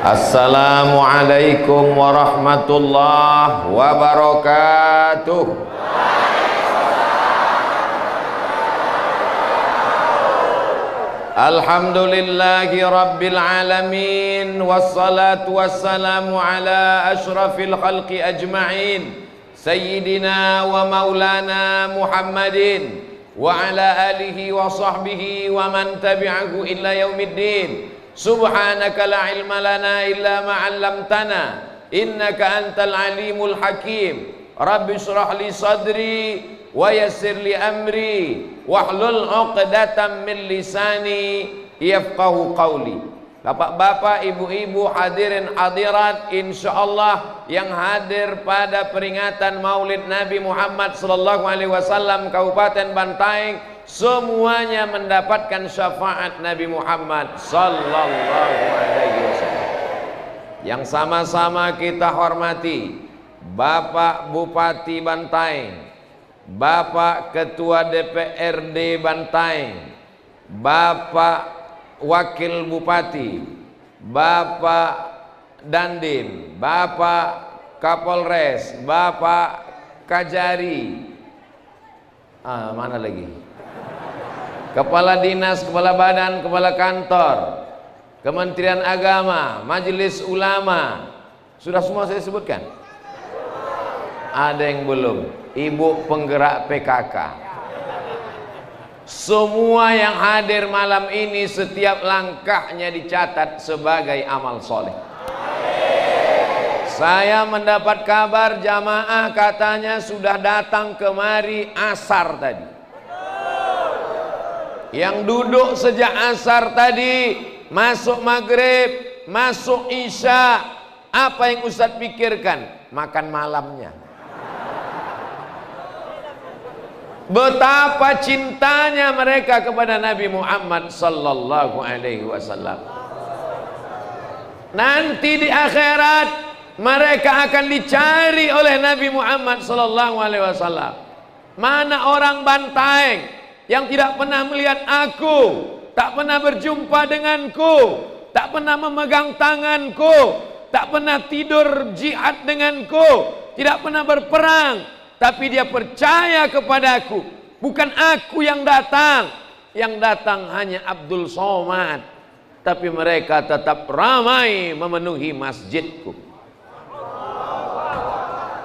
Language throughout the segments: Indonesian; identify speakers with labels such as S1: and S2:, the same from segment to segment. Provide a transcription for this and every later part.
S1: Assalamualaikum warahmatullahi wabarakatuh. Alhamdulillahi rabbil alamin, wassalatu wassalamu ala ashrafil khalqi ajma'in, sayyidina wa maulana Muhammadin wa ala alihi wa sahbihi wa man tabi'ahu illa yaumiddin. Subhanaka la ilma lana illa ma 'allamtana innaka antal alimul hakim. Rabbi shrah li sadri wa yassir li amri wahlul 'uqdatam min lisani yafqahu qawli. Bapak-bapak, ibu-ibu, hadirin hadirat insyaallah yang hadir pada peringatan Maulid Nabi Muhammad sallallahu alaihi wasallam Kabupaten Bantaeng, semuanya mendapatkan syafaat Nabi Muhammad sallallahu alaihi wasallam. Yang sama-sama kita hormati Bapak Bupati Bantaeng, Bapak Ketua DPRD Bantaeng, Bapak Wakil Bupati, Bapak Dandim, Bapak Kapolres, Bapak Kajari, mana lagi? Kepala Dinas, Kepala Badan, Kepala Kantor, Kementerian Agama, Majelis Ulama. Sudah semua saya sebutkan? Ada yang belum? Ibu penggerak PKK. Semua yang hadir malam ini, setiap langkahnya dicatat sebagai amal soleh. Saya mendapat kabar jamaah katanya sudah datang kemari asar tadi. Yang duduk sejak asar tadi, masuk maghrib, masuk isya, apa yang Ustadz pikirkan? Makan malamnya. Betapa cintanya mereka kepada Nabi Muhammad sallallahu alaihi wasallam. Nanti di akhirat mereka akan dicari oleh Nabi Muhammad sallallahu alaihi wasallam. Mana orang Bantaeng yang tidak pernah melihat aku, tak pernah berjumpa denganku, tak pernah memegang tanganku, tak pernah tidur jihad denganku, tidak pernah berperang, tapi dia percaya kepadaku. Bukan aku yang datang hanya Abdul Somad, tapi mereka tetap ramai memenuhi masjidku.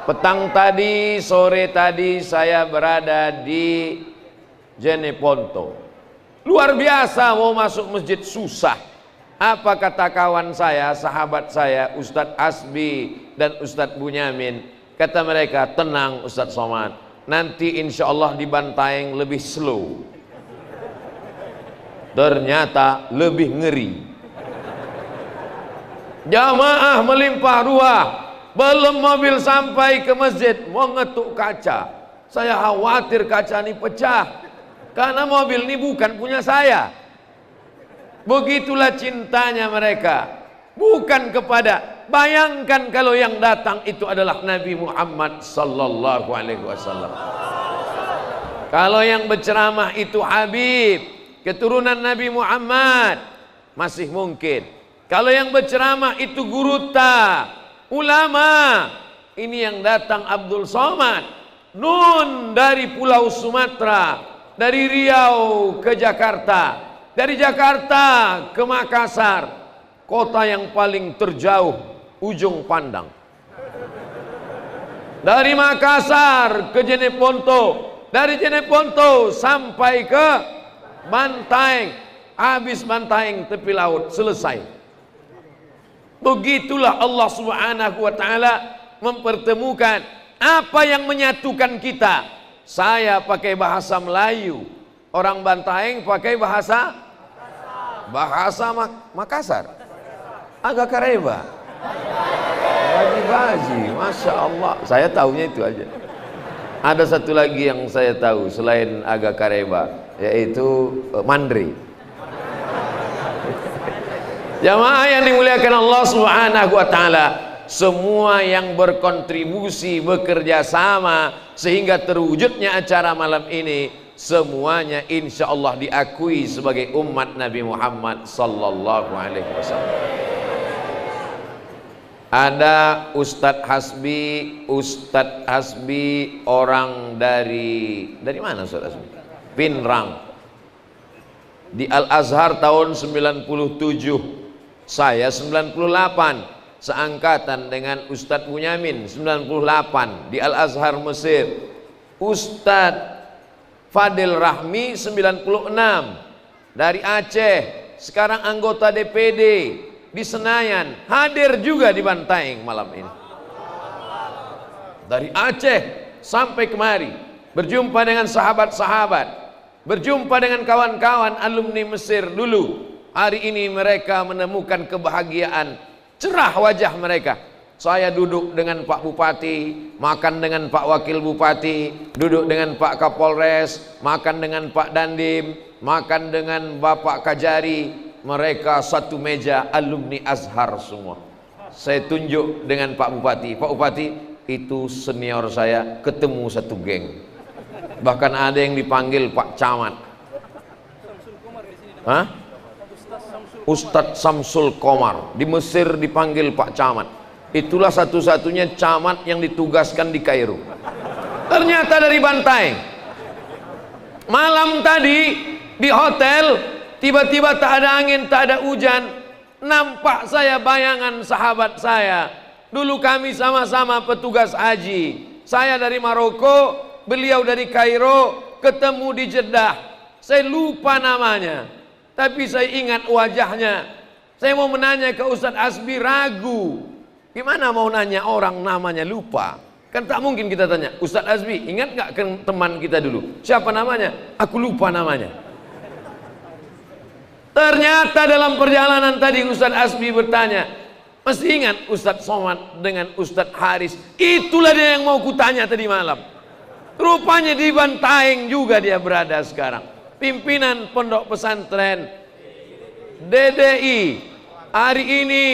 S1: Petang tadi, sore tadi saya berada di Jeneponto. Luar biasa, mau masuk masjid susah. Apa kata kawan saya, sahabat saya, Ustadz Asbi dan Ustadz Bunyamin? Kata mereka, tenang Ustadz Somad, nanti insya Allah di Bantaeng lebih slow. Ternyata lebih ngeri. Jamaah melimpah ruah, belum mobil sampai ke masjid, mau ngetuk kaca. Saya khawatir kaca ini pecah, karena mobil ini bukan punya saya. Begitulah cintanya mereka. Bukan kepada, bayangkan kalau yang datang itu adalah Nabi Muhammad sallallahu alaihi wasallam. Kalau yang berceramah itu Habib, keturunan Nabi Muhammad, masih mungkin. Kalau yang berceramah itu guru ta, ulama, ini yang datang Abdul Somad, nun dari Pulau Sumatera, dari Riau ke Jakarta, dari Jakarta ke Makassar, kota yang paling terjauh ujung pandang. Dari Makassar ke Jeneponto, dari Jeneponto sampai ke Bantaeng, habis Bantaeng tepi laut, selesai. Begitulah Allah Subhanahu wa taala mempertemukan. Apa yang menyatukan kita? Saya pakai bahasa Melayu, orang Bantaeng pakai bahasa Makassar. Agak kareba, baji-baji, masya Allah. Saya tahunya itu aja. Ada satu lagi yang saya tahu selain agak kareba, yaitu mandri. Jamaah yang dimuliakan Allah Subhanahu wa taala, semua yang berkontribusi, bekerja sama sehingga terwujudnya acara malam ini, semuanya insya Allah diakui sebagai umat Nabi Muhammad sallallahu alaihi wasallam. Ada Ustadz Hasbi orang dari mana Ustadz Hasbi? Pinrang. Di Al Azhar tahun 97. Saya 98. Seangkatan dengan Ustadz Bunyamin 98 di Al Azhar Mesir. Ustadz Fadil Rahmi 96 dari Aceh, sekarang anggota DPD di Senayan, hadir juga di Bantaeng malam ini. Dari Aceh sampai kemari, berjumpa dengan sahabat-sahabat, berjumpa dengan kawan-kawan alumni Mesir dulu. Hari ini mereka menemukan kebahagiaan, cerah wajah mereka. Saya duduk dengan Pak Bupati, makan dengan Pak Wakil Bupati, duduk dengan Pak Kapolres, makan dengan Pak Dandim, makan dengan Bapak Kajari. Mereka satu meja, alumni Azhar semua. Saya tunjuk dengan Pak Bupati. Pak Bupati, itu senior saya, ketemu satu geng. Bahkan ada yang dipanggil Pak Camat. Hah? Ustadz Samsul Komar. Di Mesir dipanggil Pak Camat. Itulah satu-satunya camat yang ditugaskan di Kairo. Ternyata dari Bantaeng. Malam tadi di hotel, tiba-tiba tak ada angin, tak ada hujan. Nampak saya bayangan sahabat saya. Dulu kami sama-sama petugas haji. Saya dari Maroko, beliau dari Kairo, ketemu di Jeddah. Saya lupa namanya, tapi saya ingat wajahnya. Saya mau menanya ke Ustadz Hasbi, ragu. Gimana mau nanya orang namanya lupa? Kan tak mungkin kita tanya, Ustadz Hasbi, ingat gak ke teman kita dulu? Siapa namanya? Aku lupa namanya. Ternyata dalam perjalanan tadi Ustadz Hasbi bertanya, masih ingat Ustadz Somad dengan Ustadz Haris? Itulah dia yang mau kutanya tadi malam. Rupanya di Bantaeng juga dia berada sekarang. Pimpinan Pondok Pesantren DDI. Hari ini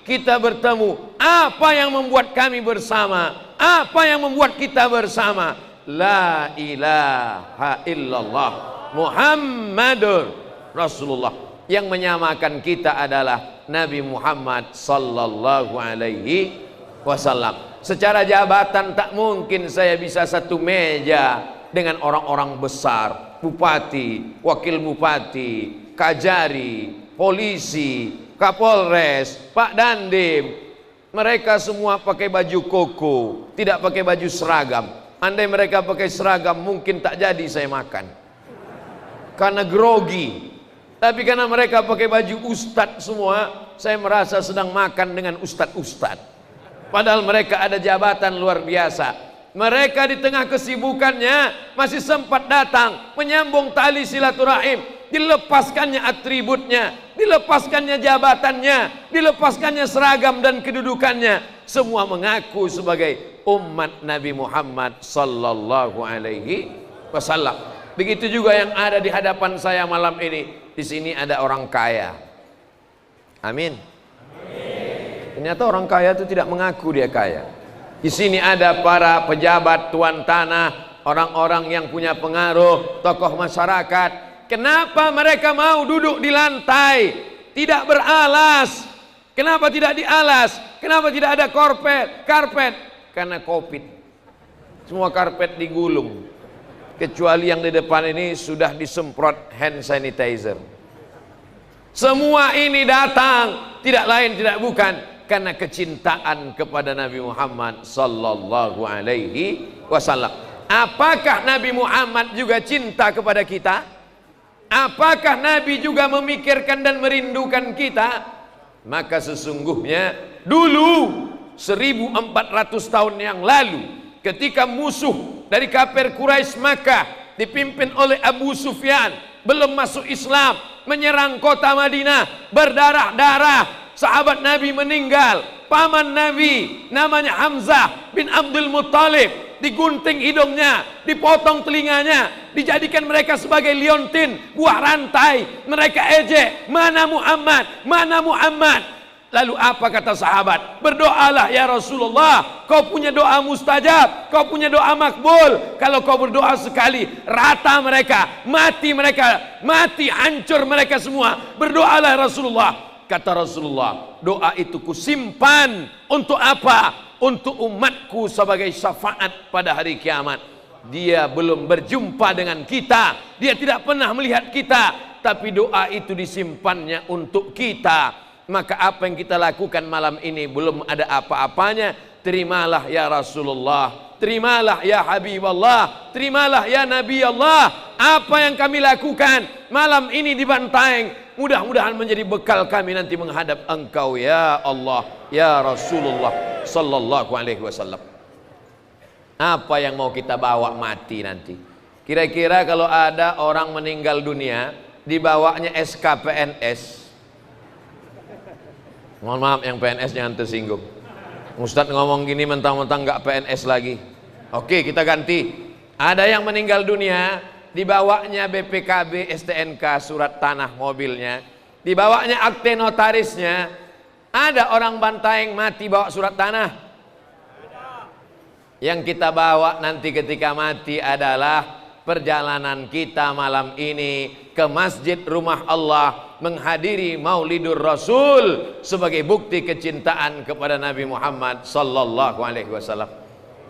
S1: kita bertemu. Apa yang membuat kami bersama? Apa yang membuat kita bersama? La ilaha illallah Muhammadur Rasulullah. Yang menyamakan kita adalah Nabi Muhammad sallallahu alaihi wasallam. Secara jabatan tak mungkin saya bisa satu meja dengan orang-orang besar, bupati, wakil bupati, kajari, polisi, Kapolres, Pak Dandim. Mereka semua pakai baju koko, tidak pakai baju seragam. Andai mereka pakai seragam, mungkin tak jadi saya makan, karena grogi. Tapi karena mereka pakai baju ustadz semua, saya merasa sedang makan dengan ustadz-ustadz. Padahal mereka ada jabatan luar biasa. Mereka di tengah kesibukannya masih sempat datang menyambung tali silaturahim. Dilepaskannya atributnya, dilepaskannya jabatannya, dilepaskannya seragam dan kedudukannya. Semua mengaku sebagai umat Nabi Muhammad sallallahu alaihi wasallam. Begitu juga yang ada di hadapan saya malam ini. Di sini ada orang kaya. Amin. Ternyata orang kaya itu tidak mengaku dia kaya. Di sini ada para pejabat tuan tanah, orang-orang yang punya pengaruh, tokoh masyarakat. Kenapa mereka mau duduk di lantai, tidak beralas? Kenapa tidak dialas? Kenapa tidak ada karpet? Karena Covid. Semua karpet digulung. Kecuali yang di depan ini sudah disemprot hand sanitizer. Semua ini datang tidak lain tidak bukan karena kecintaan kepada Nabi Muhammad sallallahu alaihi wasallam. Apakah Nabi Muhammad juga cinta kepada kita? Apakah Nabi juga memikirkan dan merindukan kita? Maka sesungguhnya dulu 1400 tahun yang lalu, ketika musuh dari kafir Quraisy Makkah dipimpin oleh Abu Sufyan belum masuk Islam, menyerang kota Madinah, berdarah-darah, sahabat Nabi meninggal, paman Nabi namanya Hamzah bin Abdul Muttalib digunting hidungnya, dipotong telinganya, dijadikan mereka sebagai liontin, buah rantai. Mereka ejek, mana Muhammad, mana Muhammad. Lalu apa kata sahabat? Berdoalah ya Rasulullah, kau punya doa mustajab, kau punya doa makbul. Kalau kau berdoa sekali, rata mereka, mati, hancur mereka semua. Berdoalah Rasulullah. kata Rasulullah, doa itu kusimpan untuk apa? Untuk umatku sebagai syafaat pada hari kiamat. Dia belum berjumpa dengan kita, dia tidak pernah melihat kita, tapi doa itu disimpannya untuk kita. Maka apa yang kita lakukan malam ini belum ada apa-apanya. Terimalah ya Rasulullah, terimalah ya Habiballah, terimalah ya Nabi Allah. Apa yang kami lakukan malam ini di Bantaeng, mudah-mudahan menjadi bekal kami nanti menghadap Engkau ya Allah, ya Rasulullah sallallahu alaihi wasallam. Apa yang mau kita bawa mati nanti? Kira-kira kalau ada orang meninggal dunia, dibawanya SKPNS. Mohon maaf yang PNS jangan tersinggung. Ustadz ngomong gini mentang-mentang nggak PNS lagi. Oke, kita ganti. Ada yang meninggal dunia, dibawanya BPKB, STNK, surat tanah mobilnya, dibawanya akte notarisnya. Ada orang Bantaeng mati bawa surat tanah. Yang kita bawa nanti ketika mati adalah perjalanan kita malam ini ke masjid rumah Allah, menghadiri Maulidur Rasul sebagai bukti kecintaan kepada Nabi Muhammad sallallahu alaihi wasallam.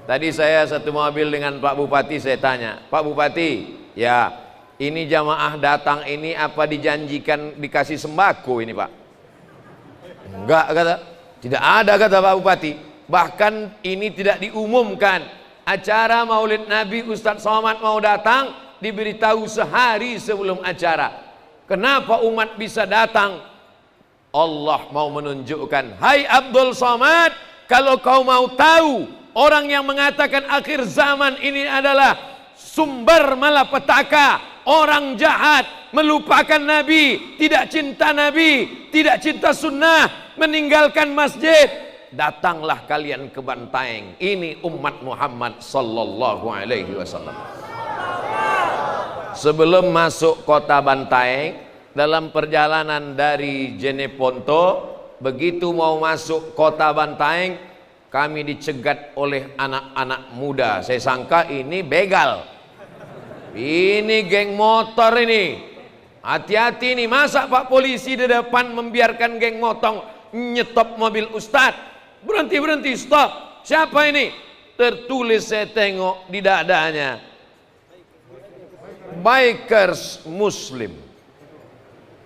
S1: Tadi saya satu mobil dengan Pak Bupati, saya tanya, Pak Bupati, ya ini jamaah datang ini apa dijanjikan dikasih sembako ini Pak? Enggak, kata, tidak ada, kata Pak Bupati. Bahkan ini tidak diumumkan. Acara Maulid Nabi Ustadz Somad mau datang diberitahu sehari sebelum acara. Kenapa umat bisa datang? Allah mau menunjukkan, hai Abdul Somad, kalau kau mau tahu orang yang mengatakan akhir zaman ini adalah sumber malapetaka, orang jahat, melupakan Nabi, tidak cinta Nabi, tidak cinta sunnah, meninggalkan masjid, datanglah kalian ke Bantaeng. Ini umat Muhammad sallallahu alaihi wasallam. Sebelum masuk kota Bantaeng, dalam perjalanan dari Jeneponto, begitu mau masuk kota Bantaeng, kami dicegat oleh anak-anak muda. Saya sangka ini begal, ini geng motor ini. Hati-hati nih, masa Pak polisi di depan membiarkan geng motor nyetop mobil Ustadz? Berhenti, stop. Siapa ini? Tertulis, saya tengok di dadanya, bikers Muslim.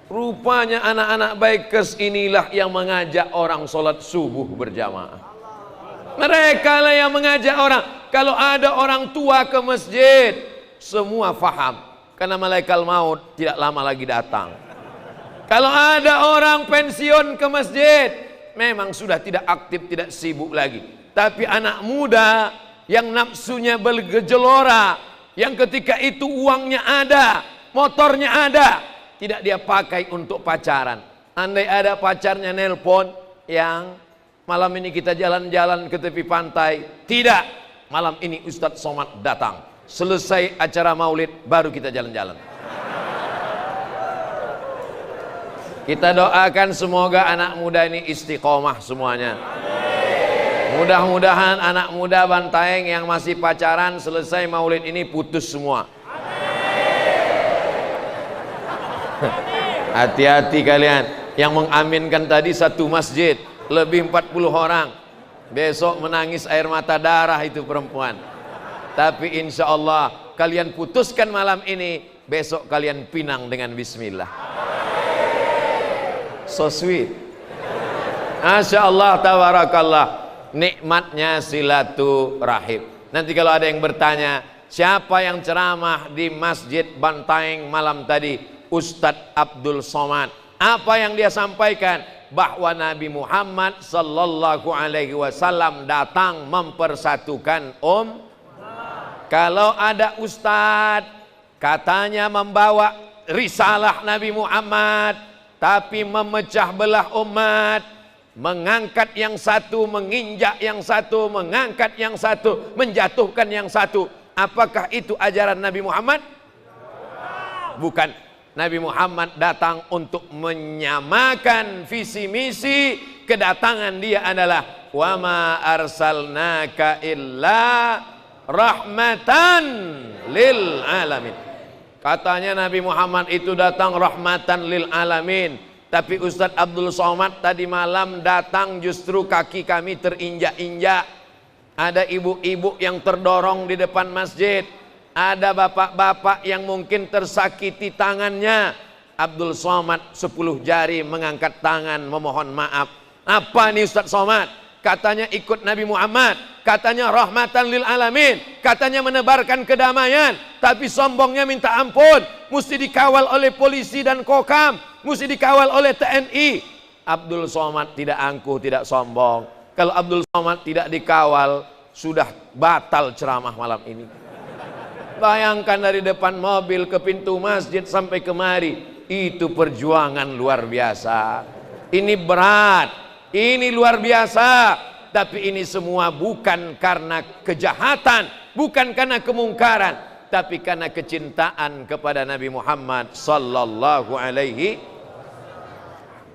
S1: Rupanya anak-anak bikers inilah yang mengajak orang sholat subuh berjamaah. Mereka lah yang mengajak orang. Kalau ada orang tua ke masjid, semua faham, karena malaikat maut tidak lama lagi datang. Kalau ada orang pensiun ke masjid, memang sudah tidak aktif, tidak sibuk lagi. Tapi anak muda yang nafsunya bergejolora, yang ketika itu uangnya ada, motornya ada, tidak dia pakai untuk pacaran. Andai ada pacarnya nelpon, yang malam ini kita jalan-jalan ke tepi pantai, tidak, malam ini Ustadz Somad datang, selesai acara maulid baru kita jalan-jalan. Kita doakan semoga anak muda ini istiqomah semuanya. Mudah-mudahan anak muda Bantaeng yang masih pacaran selesai maulid ini putus semua. Hati-hati kalian. Yang mengaminkan tadi satu masjid, lebih 40 orang. Besok menangis air mata darah itu perempuan. Tapi insya Allah kalian putuskan malam ini, besok kalian pinang dengan bismillah. So sweet. Masya Allah, tabarakallah. Nikmatnya silaturahim. Nanti kalau ada yang bertanya, siapa yang ceramah di Masjid Bantaeng malam tadi? Ustadz Abdul Somad. Apa yang dia sampaikan? Bahwa Nabi Muhammad sallallahu alaihi wasallam datang mempersatukan Kalau ada ustadz katanya membawa risalah Nabi Muhammad, tapi memecah belah umat, mengangkat yang satu, menginjak yang satu, mengangkat yang satu, menjatuhkan yang satu. Apakah itu ajaran Nabi Muhammad? Bukan. Nabi Muhammad datang untuk menyamakan visi misi. Kedatangan dia adalah wa ma arsalnaka illa rahmatan lil alamin. Katanya Nabi Muhammad itu datang rahmatan lil alamin. Tapi Ustadz Abdul Somad tadi malam datang justru kaki kami terinjak-injak. Ada ibu-ibu yang terdorong di depan masjid. Ada bapak-bapak yang mungkin tersakiti tangannya. Abdul Somad 10 jari mengangkat tangan memohon maaf. Apa nih Ustadz Somad? Katanya ikut Nabi Muhammad, katanya rahmatan lil alamin, katanya menebarkan kedamaian, tapi sombongnya minta ampun, mesti dikawal oleh polisi dan Kokam, mesti dikawal oleh TNI. Abdul Somad tidak angkuh, tidak sombong. Kalau Abdul Somad tidak dikawal, sudah batal ceramah malam ini. Bayangkan dari depan mobil ke pintu masjid sampai kemari, itu perjuangan luar biasa. Ini berat, ini luar biasa. Tapi ini semua bukan karena kejahatan, bukan karena kemungkaran, tapi karena kecintaan kepada Nabi Muhammad sallallahu alaihi.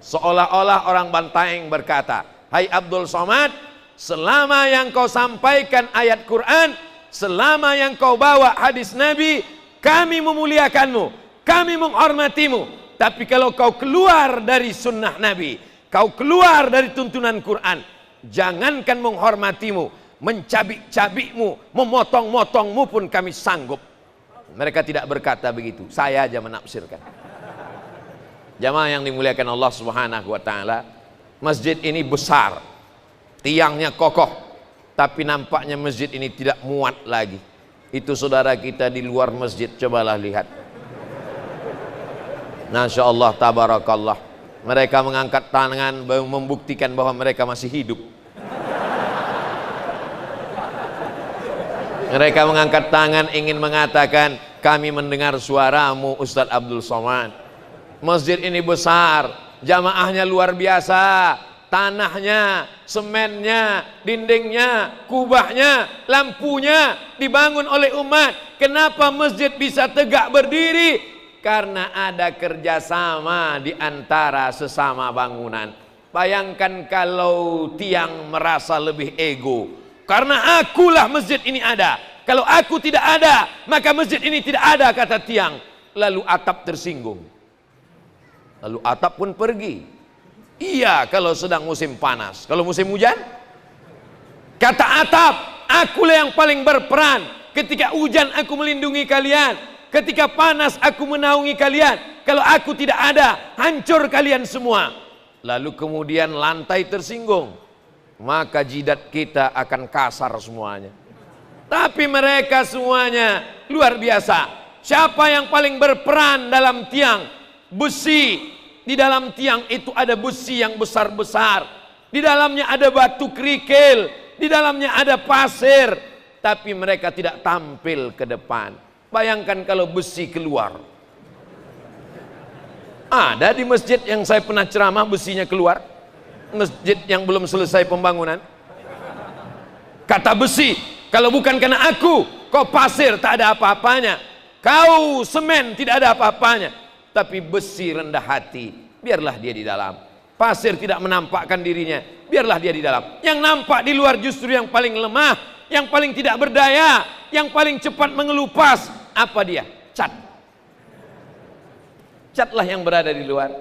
S1: Seolah-olah orang Bantaeng berkata, hai Abdul Somad, selama yang kau sampaikan ayat Quran, selama yang kau bawa hadis Nabi, kami memuliakanmu, kami menghormatimu. Tapi kalau kau keluar dari sunnah Nabi, kau keluar dari tuntunan Quran, jangankan menghormatimu, mencabik-cabikmu, memotong-motongmu pun kami sanggup. Mereka tidak berkata begitu, saya aja menafsirkan. Jamaah yang dimuliakan Allah Subhanahu wa taala, masjid ini besar, tiangnya kokoh, tapi nampaknya masjid ini tidak muat lagi. Itu saudara kita di luar masjid, cobalah lihat. Masya Allah, tabarakallah. Mereka mengangkat tangan membuktikan bahwa mereka masih hidup. Mereka mengangkat tangan ingin mengatakan, kami mendengar suaramu Ustadz Abdul Somad. Masjid ini besar, jamaahnya luar biasa, tanahnya, semennya, dindingnya, kubahnya, lampunya dibangun oleh umat. Kenapa masjid bisa tegak berdiri? Karena ada kerjasama di antara sesama bangunan. Bayangkan kalau tiang merasa lebih ego, karena akulah masjid ini ada, kalau aku tidak ada maka masjid ini tidak ada, kata tiang. Lalu atap tersinggung, lalu atap pun pergi. Iya kalau sedang musim panas. Kalau musim hujan, kata atap, akulah yang paling berperan. Ketika hujan aku melindungi kalian, ketika panas aku menaungi kalian. Kalau aku tidak ada, hancur kalian semua. Lalu kemudian lantai tersinggung, maka jidat kita akan kasar semuanya. Tapi mereka semuanya luar biasa. Siapa yang paling berperan dalam tiang? Besi. Di dalam tiang itu ada besi yang besar-besar, di dalamnya ada batu kerikil, di dalamnya ada pasir. Tapi mereka tidak tampil ke depan. Bayangkan kalau besi keluar. Ada di masjid yang saya pernah ceramah besinya keluar, masjid yang belum selesai pembangunan. Kata besi, kalau bukan karena aku, kau pasir tak ada apa-apanya, kau semen tidak ada apa-apanya. Tapi besi rendah hati, biarlah dia di dalam. Pasir tidak menampakkan dirinya, biarlah dia di dalam. Yang nampak di luar justru yang paling lemah, yang paling tidak berdaya, yang paling cepat mengelupas. Apa dia? Cat. Catlah yang berada di luar.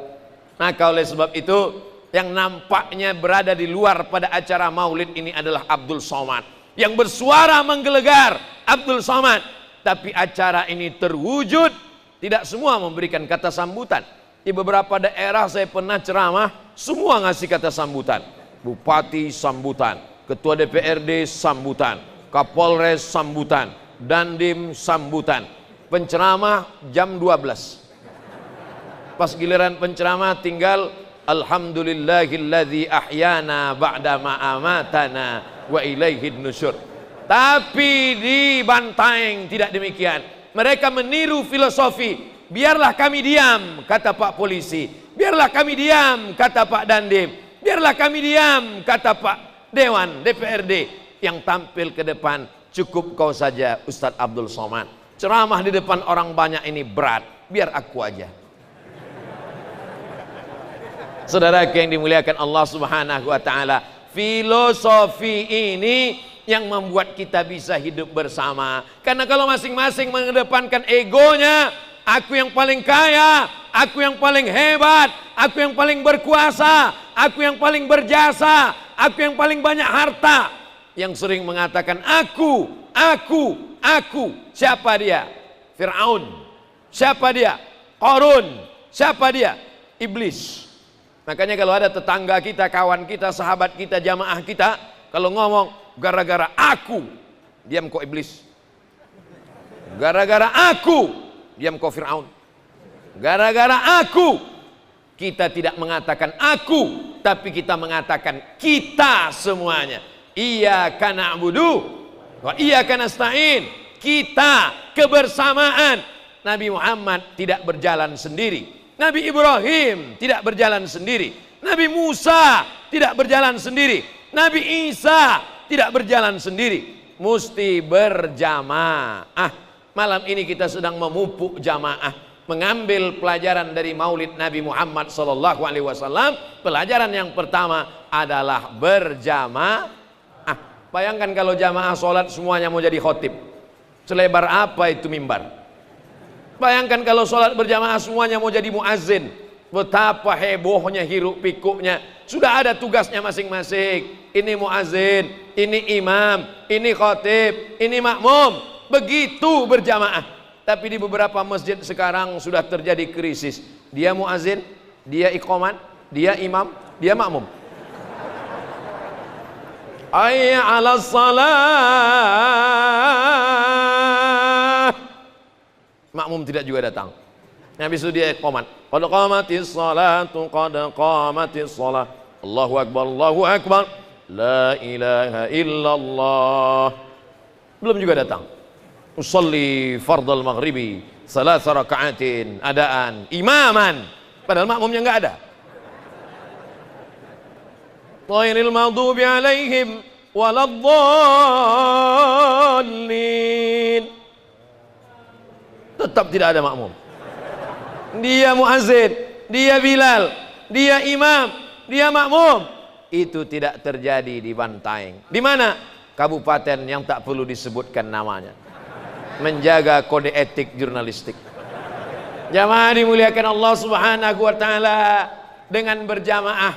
S1: Maka oleh sebab itu, yang nampaknya berada di luar pada acara maulid ini adalah Abdul Somad, yang bersuara menggelegar, Abdul Somad. Tapi acara ini terwujud. Tidak semua memberikan kata sambutan. Di beberapa daerah saya pernah ceramah, semua ngasih kata sambutan. Bupati sambutan, Ketua DPRD sambutan, Kapolres sambutan, Dandim sambutan. Penceramah jam 12. Pas giliran penceramah tinggal alhamdulillahilladzi ahyana ba'da ma amatana wa ilaihid nusyur. Tapi di Bantaeng tidak demikian. Mereka meniru filosofi, biarlah kami diam, kata Pak Polisi, biarlah kami diam, kata Pak Dandim, biarlah kami diam, kata Pak Dewan DPRD. Yang tampil ke depan, cukup kau saja Ustadz Abdul Somad. Ceramah di depan orang banyak ini berat, biar aku aja. Saudara yang dimuliakan Allah Subhanahu wa taala, filosofi ini yang membuat kita bisa hidup bersama. Karena kalau masing-masing mengedepankan egonya, aku yang paling kaya, aku yang paling hebat, aku yang paling berkuasa, aku yang paling berjasa, aku yang paling banyak harta. Yang sering mengatakan aku. Siapa dia? Fir'aun. Siapa dia? Qarun. Siapa dia? Iblis. Makanya kalau ada tetangga kita, kawan kita, sahabat kita, jamaah kita, kalau ngomong gara-gara aku, diam kok iblis. Gara-gara aku, diam kok Fir'aun. Gara-gara aku, kita tidak mengatakan aku, tapi kita mengatakan kita semuanya. Iyyaka na'budu wa iyyaka nasta'in. Kita, kebersamaan. Nabi Muhammad tidak berjalan sendiri, Nabi Ibrahim tidak berjalan sendiri, Nabi Musa tidak berjalan sendiri, Nabi Isa tidak berjalan sendiri, mesti berjamaah. Malam ini kita sedang memupuk jamaah, mengambil pelajaran dari maulid Nabi Muhammad SAW. Pelajaran yang pertama adalah berjamaah. Bayangkan kalau jamaah sholat semuanya mau jadi khotib, selebar apa itu mimbar. Bayangkan kalau sholat berjamaah semuanya mau jadi muazzin, betapa hebohnya hiruk pikuknya. Sudah ada tugasnya masing-masing. Ini muazzin, ini imam, ini khotib, ini makmum. Begitu berjamaah. Tapi di beberapa masjid sekarang sudah terjadi krisis. Dia muazzin, dia iqamat, dia imam, dia makmum. Hayya 'alas shalah. Makmum tidak juga datang. Habis itu dia iqamat. Qad qamatis salatu, qad qamatis salah. Allahu akbar, Allahu akbar. La ilaha illallah. Belum juga datang. Usalli fardal maghribi salasa raka'atin, adaan imaman, padahal makmumnya enggak ada. Ghairil maghdubi alaihim waladdallin. Tetap tidak ada makmum. Dia muazzin, dia Bilal, dia imam, dia makmum. Itu tidak terjadi di Bantaeng. Di mana? Kabupaten yang tak perlu disebutkan namanya. Menjaga kode etik jurnalistik. Jamaah dimuliakan Allah Subhanahu wa taala. Dengan berjamaah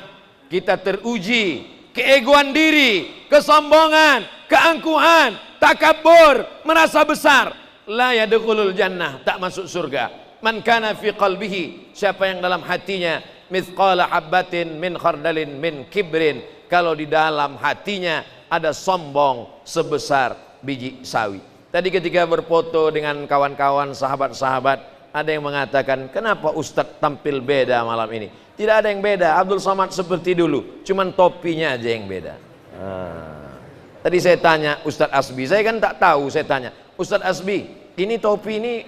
S1: kita teruji keegoan diri, kesombongan, keangkuhan, takabur, merasa besar. La yadkhulul jannah, tak masuk surga. Man kana fi qalbihi, siapa yang dalam hatinya mithqala habbatin min khardalin min kibrin, kalau di dalam hatinya ada sombong sebesar biji sawi. Tadi ketika berfoto dengan kawan-kawan, sahabat-sahabat, ada yang mengatakan, kenapa Ustadz tampil beda malam ini? Tidak ada yang beda, Abdul Somad seperti dulu, cuman topinya aja yang beda. Tadi saya tanya Ustadz Asbi, saya kan tak tahu, saya tanya, Ustadz Asbi, ini topi ini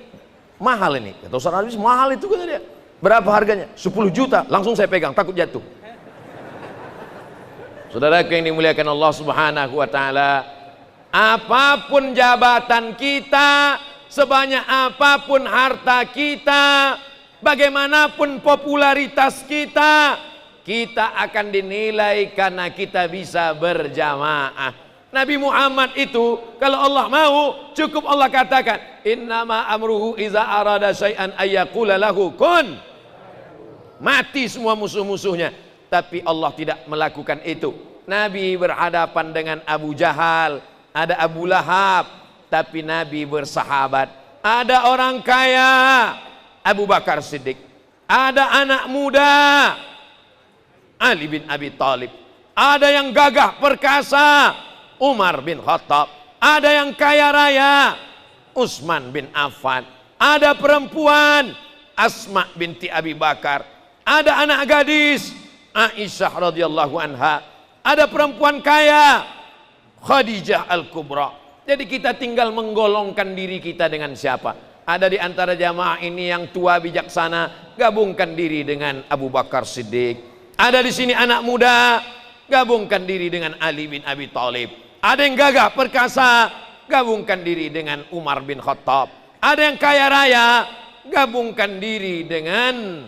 S1: mahal ini. Kata Ustadz Asbi, mahal itu kata dia. Berapa harganya? 10 juta. Langsung saya pegang, takut jatuh. Saudaraku yang dimuliakan Allah Subhanahu wa taala, apapun jabatan kita, sebanyak apapun harta kita, bagaimanapun popularitas kita, kita akan dinilai karena kita bisa berjamaah. Nabi Muhammad itu kalau Allah mau, cukup Allah katakan, innama amruhu iza arada syai'an ayyaqula lahu kun. Mati semua musuh-musuhnya, tapi Allah tidak melakukan itu. Nabi berhadapan dengan Abu Jahal, ada Abu Lahab, tapi Nabi bersahabat. Ada orang kaya, Abu Bakar Siddiq. Ada anak muda, Ali bin Abi Thalib. Ada yang gagah perkasa, Umar bin Khattab. Ada yang kaya raya, Utsman bin Affan. Ada perempuan, Asma binti Abi Bakar. Ada anak gadis, Aisyah radhiyallahu anha. Ada perempuan kaya, Khadijah Al-Kubra. Jadi kita tinggal menggolongkan diri kita dengan siapa. Ada di antara jamaah ini yang tua bijaksana, gabungkan diri dengan Abu Bakar Siddiq. Ada di sini anak muda, gabungkan diri dengan Ali bin Abi Thalib. Ada yang gagah perkasa, gabungkan diri dengan Umar bin Khattab. Ada yang kaya raya, gabungkan diri dengan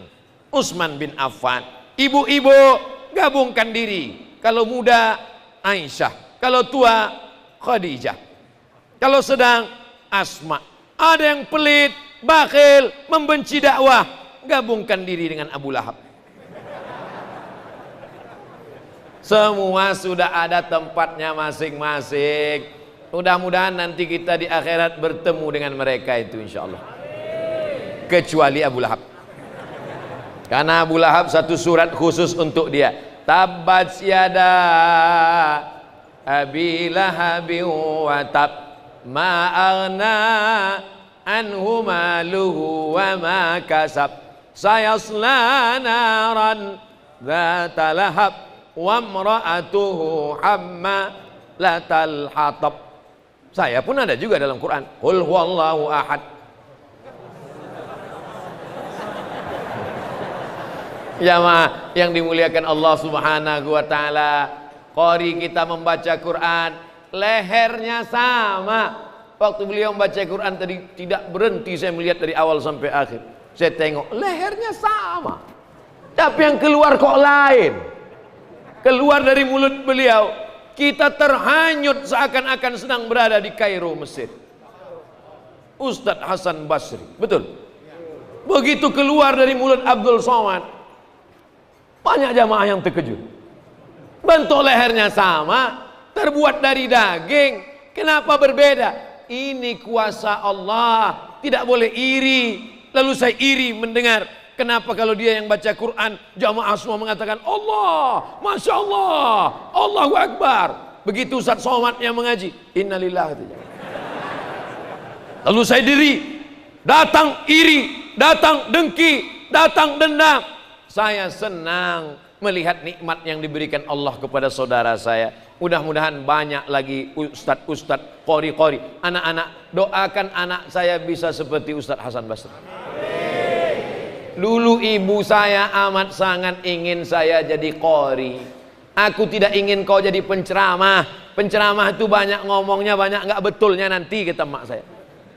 S1: Utsman bin Affan. Ibu-ibu, gabungkan diri. Kalau muda, Aisyah. Kalau tua, Khadijah. Kalau sedang, Asma. Ada yang pelit, bakhil, membenci dakwah, gabungkan diri dengan Abu Lahab. Semua sudah ada tempatnya masing-masing. Mudah-mudahan nanti kita di akhirat bertemu dengan mereka itu insya Allah. Kecuali Abu Lahab. Karena Abu Lahab satu surat khusus untuk dia. Tabbat yada Abi Lahabin wa tab ma aghna anhu maluhu wa ma kasab sayasla naran dzata lahab wa imra'atuhu hammalatal hatab. Saya pun ada juga dalam Quran. Qul huwallahu ahad. Jamaah yang dimuliakan Allah Subhanahu wa taala, qori kita membaca Quran, lehernya sama. Waktu beliau membaca Quran tadi tidak berhenti, saya melihat dari awal sampai akhir. Saya tengok lehernya sama. Tapi yang keluar kok lain. Keluar dari mulut beliau, kita terhanyut seakan-akan sedang berada di Kairo, Mesir. Ustadz Hasan Basri, betul. Begitu keluar dari mulut Abdul Somad, banyak jamaah yang terkejut. Bentuk lehernya sama, terbuat dari daging, kenapa berbeda? Ini kuasa Allah, tidak boleh iri. Lalu saya iri mendengar, kenapa kalau dia yang baca Quran, jamaah semua mengatakan Allah, Masya Allah, Allahu Akbar. Begitu Ustaz Somad yang mengaji, innalillah. Lalu saya diri, datang iri, datang dengki, datang dendam. Saya senang melihat nikmat yang diberikan Allah kepada saudara saya. Mudah-mudahan banyak lagi ustadz-ustadz, qori-qori, anak-anak. Doakan anak saya bisa seperti Ustadz Hasan Basri. Dulu ibu saya amat sangat ingin saya jadi qori. Aku tidak ingin kau jadi penceramah. Penceramah itu banyak ngomongnya, banyak nggak betulnya nanti, kata mak saya.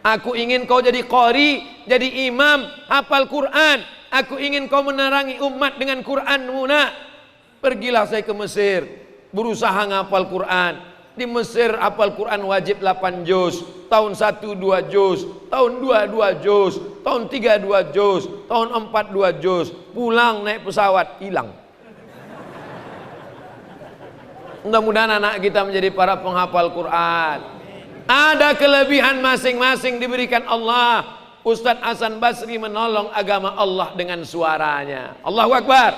S1: Aku ingin kau jadi qori, jadi imam, hafal Quran. Aku ingin kau menerangi umat dengan Quranmu, nak. Pergilah saya ke Mesir, berusaha ngapal Quran. Di Mesir hafal Quran wajib 8 juz, tahun 1 2 juz, tahun 2 2 juz, tahun 3 2 juz, tahun 4 2 juz. Pulang naik pesawat, hilang. Mudah-mudahan anak kita menjadi para penghafal Quran. Ada kelebihan masing-masing diberikan Allah. Ustadz Hasan Basri menolong agama Allah dengan suaranya. Allahu Akbar.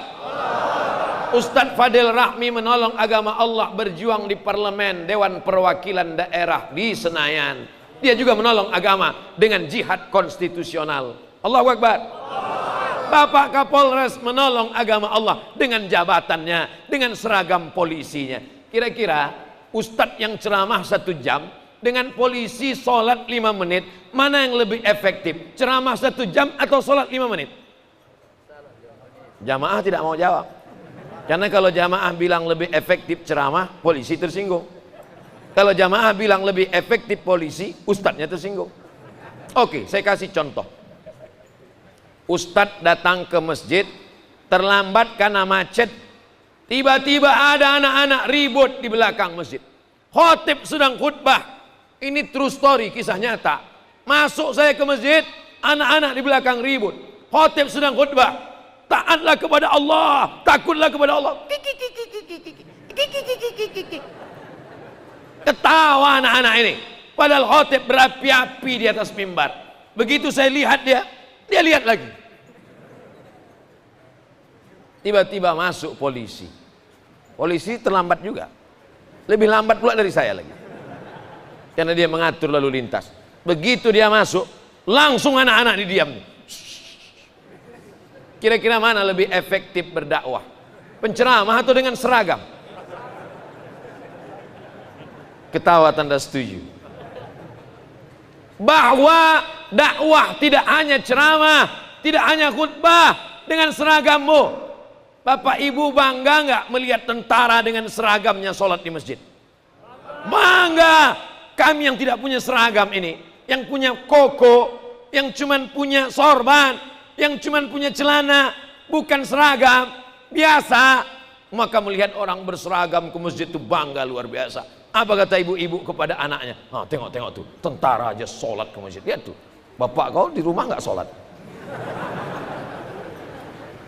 S1: Ustadz Fadil Rahmi menolong agama Allah berjuang di parlemen, Dewan Perwakilan Daerah di Senayan. Dia juga menolong agama dengan jihad konstitusional. Allahu Akbar. Bapak Kapolres menolong agama Allah dengan jabatannya, dengan seragam polisinya. Kira-kira Ustadz yang ceramah 1 jam dengan polisi sholat 5 menit, mana yang lebih efektif? Ceramah 1 jam atau sholat 5 menit? Jamaah tidak mau jawab. Karena kalau jamaah bilang lebih efektif ceramah, polisi tersinggung. Kalau jamaah bilang lebih efektif polisi, ustadznya tersinggung. Oke, saya kasih contoh. Ustadz datang ke masjid, terlambat karena macet. Tiba-tiba ada anak-anak ribut di belakang masjid. Khotib sedang khutbah. Ini true story, kisah nyata. Masuk saya ke masjid, anak-anak di belakang ribut. Khotib sedang khutbah. Taatlah kepada Allah, takutlah kepada Allah. Ketawa anak-anak ini. Padahal khotib berapi-api di atas mimbar. Begitu saya lihat dia lihat lagi. Tiba-tiba masuk polisi. Polisi terlambat juga. Lebih lambat pula dari saya lagi. Karena dia mengatur lalu lintas. Begitu dia masuk, langsung anak-anak didiam. Kira-kira mana lebih efektif berdakwah? Penceramah atau dengan seragam? Ketawa tanda setuju. Bahwa dakwah tidak hanya ceramah, tidak hanya khutbah dengan seragammu. Bapak Ibu bangga nggak melihat tentara dengan seragamnya sholat di masjid? Bangga. Kami yang tidak punya seragam ini, yang punya koko, yang cuman punya sorban, yang cuman punya celana, bukan seragam biasa, maka melihat orang berseragam ke masjid itu bangga luar biasa. Apa kata ibu-ibu kepada anaknya? Tengok tuh, tentara aja sholat ke masjid. Lihat tuh, bapak kau di rumah nggak sholat?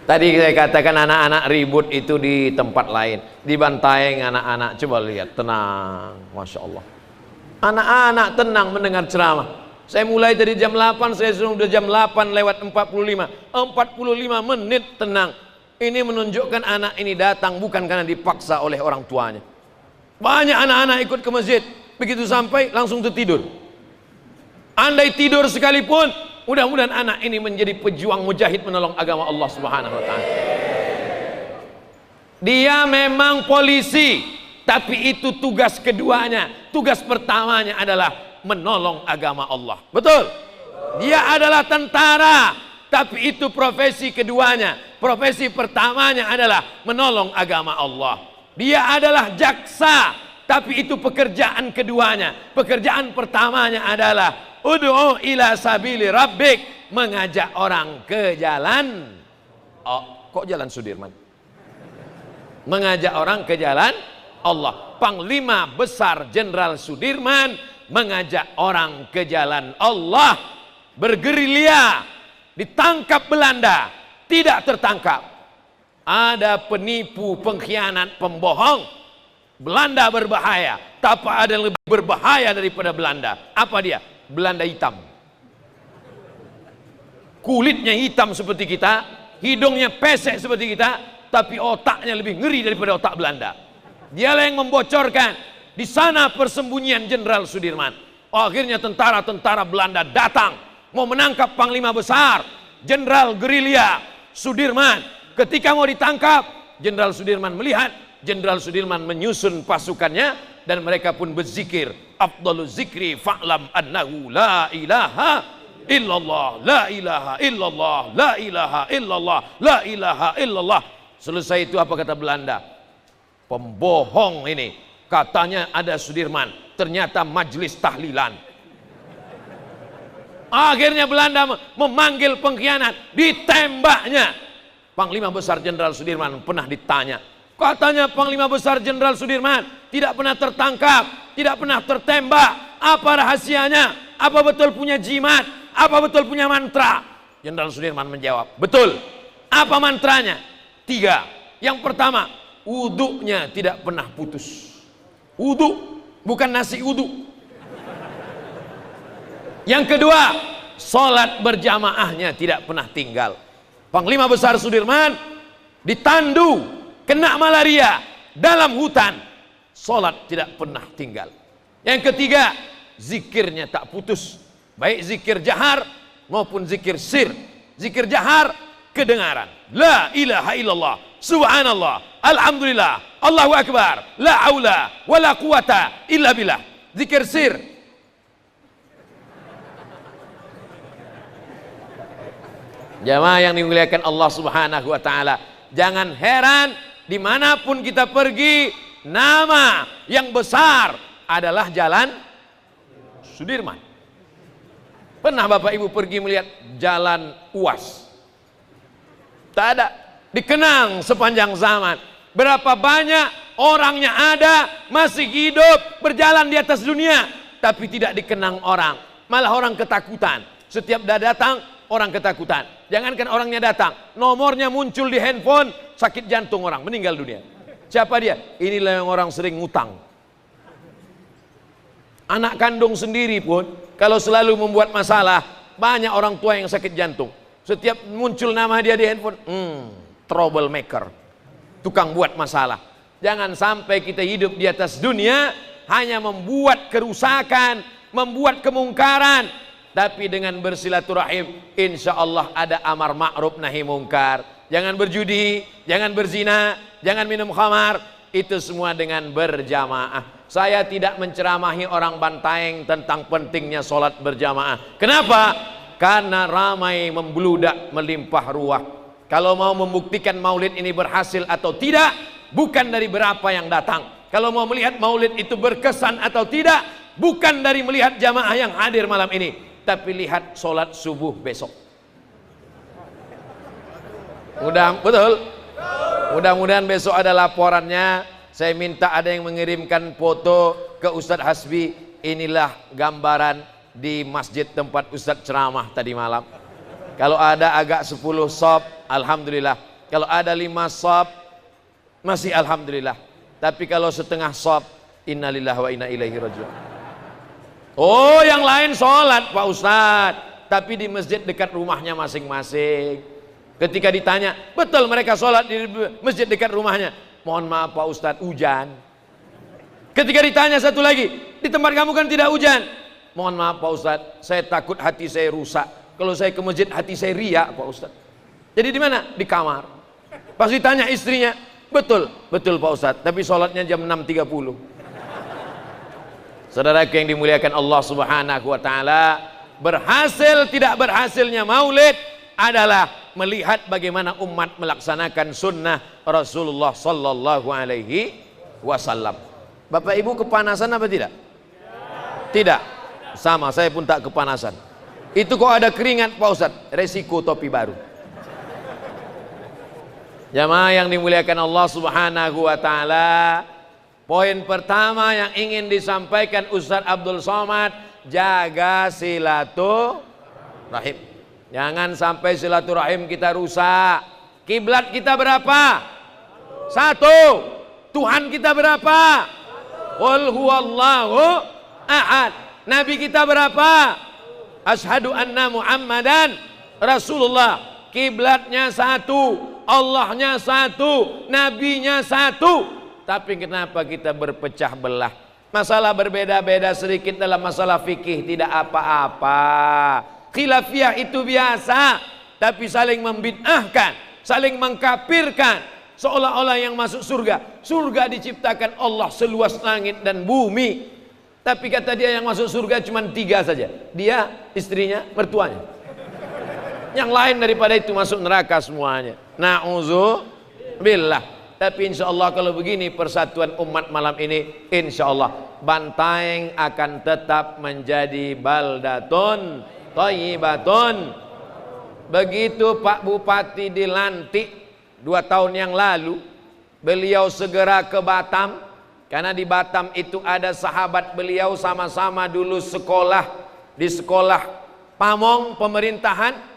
S1: Tadi saya katakan anak-anak ribut itu di tempat lain, di Bantaeng anak-anak, coba lihat, tenang, Masya Allah. Anak-anak tenang mendengar ceramah. Saya mulai dari jam 8, saya sudah jam 8 lewat 45 menit tenang. Ini menunjukkan anak ini datang bukan karena dipaksa oleh orang tuanya. Banyak anak-anak ikut ke masjid, begitu sampai langsung tertidur. Andai tidur sekalipun, mudah-mudahan anak ini menjadi pejuang mujahid menolong agama Allah Subhanahu wa taala. Dia memang polisi, tapi itu tugas keduanya. Tugas pertamanya adalah menolong agama Allah. Betul? Dia adalah tentara, tapi itu profesi keduanya. Profesi pertamanya adalah menolong agama Allah. Dia adalah jaksa, tapi itu pekerjaan keduanya. Pekerjaan pertamanya adalah ud'u ila sabili rabbik, mengajak orang ke jalan. Oh, kok jalan Sudirman? Mengajak orang ke jalan Allah. Panglima Besar Jenderal Sudirman mengajak orang ke jalan Allah. Bergerilya, ditangkap Belanda, tidak tertangkap. Ada penipu, pengkhianat, pembohong. Belanda berbahaya, tapi ada yang lebih berbahaya daripada Belanda. Apa dia? Belanda hitam. Kulitnya hitam seperti kita, hidungnya pesek seperti kita, tapi otaknya lebih ngeri daripada otak Belanda. Dialah yang membocorkan di sana persembunyian Jenderal Sudirman. Akhirnya tentara-tentara Belanda datang mau menangkap Panglima Besar Jenderal Gerilya Sudirman. Ketika mau ditangkap, Jenderal Sudirman melihat, Jenderal Sudirman menyusun pasukannya dan mereka pun berzikir, afdaluz zikri fa'lam annahu la ilaha illallah, la ilaha illallah, la ilaha illallah, la ilaha illallah. Selesai itu apa kata Belanda? Pembohong ini, katanya ada Sudirman, ternyata majelis tahlilan. Akhirnya Belanda memanggil pengkhianat, ditembaknya. Panglima Besar Jenderal Sudirman pernah ditanya, katanya Panglima Besar Jenderal Sudirman tidak pernah tertangkap, tidak pernah tertembak. Apa rahasianya? Apa betul punya jimat? Apa betul punya mantra? Jenderal Sudirman menjawab, betul. Apa mantranya? 3. Yang pertama, wuduknya tidak pernah putus. Wuduk, bukan nasi uduk. Yang kedua, sholat berjamaahnya tidak pernah tinggal. Panglima Besar Sudirman ditandu, kena malaria dalam hutan, sholat tidak pernah tinggal. Yang ketiga, zikirnya tak putus, baik zikir jahar maupun zikir sir. Zikir jahar kedengaran, la ilaha illallah, subhanallah, alhamdulillah, Allahu akbar, la haula wala quwata illa billah. Zikir sir, jamaah yang dimuliakan Allah Subhanahu wa taala, jangan heran dimanapun kita pergi, nama yang besar adalah Jalan Sudirman. Pernah Bapak Ibu pergi melihat Jalan Uas? Tak ada, dikenang sepanjang zaman. Berapa banyak orangnya ada, masih hidup, berjalan di atas dunia, tapi tidak dikenang orang. Malah orang ketakutan. Setiap dah datang, orang ketakutan. Jangankan orangnya datang, nomornya muncul di handphone, sakit jantung orang, meninggal dunia. Siapa dia? Inilah yang orang sering ngutang. Anak kandung sendiri pun kalau selalu membuat masalah, banyak orang tua yang sakit jantung. Setiap muncul nama dia di handphone, troublemaker, tukang buat masalah. Jangan sampai kita hidup di atas dunia hanya membuat kerusakan, membuat kemungkaran. Tapi dengan bersilaturahim, insya Allah ada amar ma'ruf nahi mungkar. Jangan berjudi, jangan berzina, jangan minum khamar. Itu semua dengan berjamaah. Saya tidak menceramahi orang Bantaeng tentang pentingnya sholat berjamaah. Kenapa? Karena ramai membludak, melimpah ruah. Kalau mau membuktikan maulid ini berhasil atau tidak, bukan dari berapa yang datang. Kalau mau melihat maulid itu berkesan atau tidak, bukan dari melihat jamaah yang hadir malam ini, tapi lihat sholat subuh besok. Betul. Mudah-mudahan besok ada laporannya. Saya minta ada yang mengirimkan foto ke Ustadz Hasbi. Inilah gambaran di masjid tempat Ustadz ceramah tadi malam. Kalau ada agak 10 sop, alhamdulillah. Kalau ada 5 shaf masih alhamdulillah. Tapi kalau setengah shaf, innalillahi wa inna ilaihi raji'un. Oh, yang lain sholat Pak Ustadz, tapi di masjid dekat rumahnya masing-masing. Ketika ditanya, betul mereka sholat di masjid dekat rumahnya? Mohon maaf Pak Ustadz, hujan. Ketika ditanya satu lagi, di tempat kamu kan tidak hujan? Mohon maaf Pak Ustadz, saya takut hati saya rusak. Kalau saya ke masjid hati saya riak Pak Ustadz. Jadi di mana? Di kamar. Pas ditanya istrinya, betul Pak Ustadz, tapi sholatnya jam 6.30. Saudaraku yang dimuliakan Allah Subhanahu wa taala, berhasil tidak berhasilnya maulid adalah melihat bagaimana umat melaksanakan sunnah Rasulullah sallallahu alaihi wasallam. Bapak Ibu kepanasan apa tidak? Tidak. Sama, saya pun tak kepanasan. Itu kok ada keringat Pak Ustadz, resiko topi baru. Jamaah yang dimuliakan Allah Subhanahu wa taala, poin pertama yang ingin disampaikan Ustadz Abdul Somad, jaga silaturahim. Jangan sampai silaturahim kita rusak. Kiblat kita berapa? 1. Tuhan kita berapa? Qul huwallahu ahad. Nabi kita berapa? Asyhadu anna Muhammadan Rasulullah. Kiblatnya 1, Allahnya 1, nabinya 1. Tapi kenapa kita berpecah belah? Masalah berbeda-beda sedikit dalam masalah fikih tidak apa-apa. Khilafiyah itu biasa, tapi saling membid'ahkan, saling mengkafirkan, seolah-olah yang masuk surga. Surga diciptakan Allah seluas langit dan bumi. Tapi kata dia yang masuk surga cuma 3 saja. Dia, istrinya, mertuanya. Yang lain daripada itu masuk neraka semuanya. Na'udzubillah. Tapi insya Allah kalau begini persatuan umat malam ini, insya Allah Bantaeng akan tetap menjadi baldatun thayyibatun. Begitu Pak Bupati dilantik 2 tahun yang lalu, beliau segera ke Batam. Karena di Batam itu ada sahabat beliau sama-sama dulu sekolah di sekolah Pamong pemerintahan.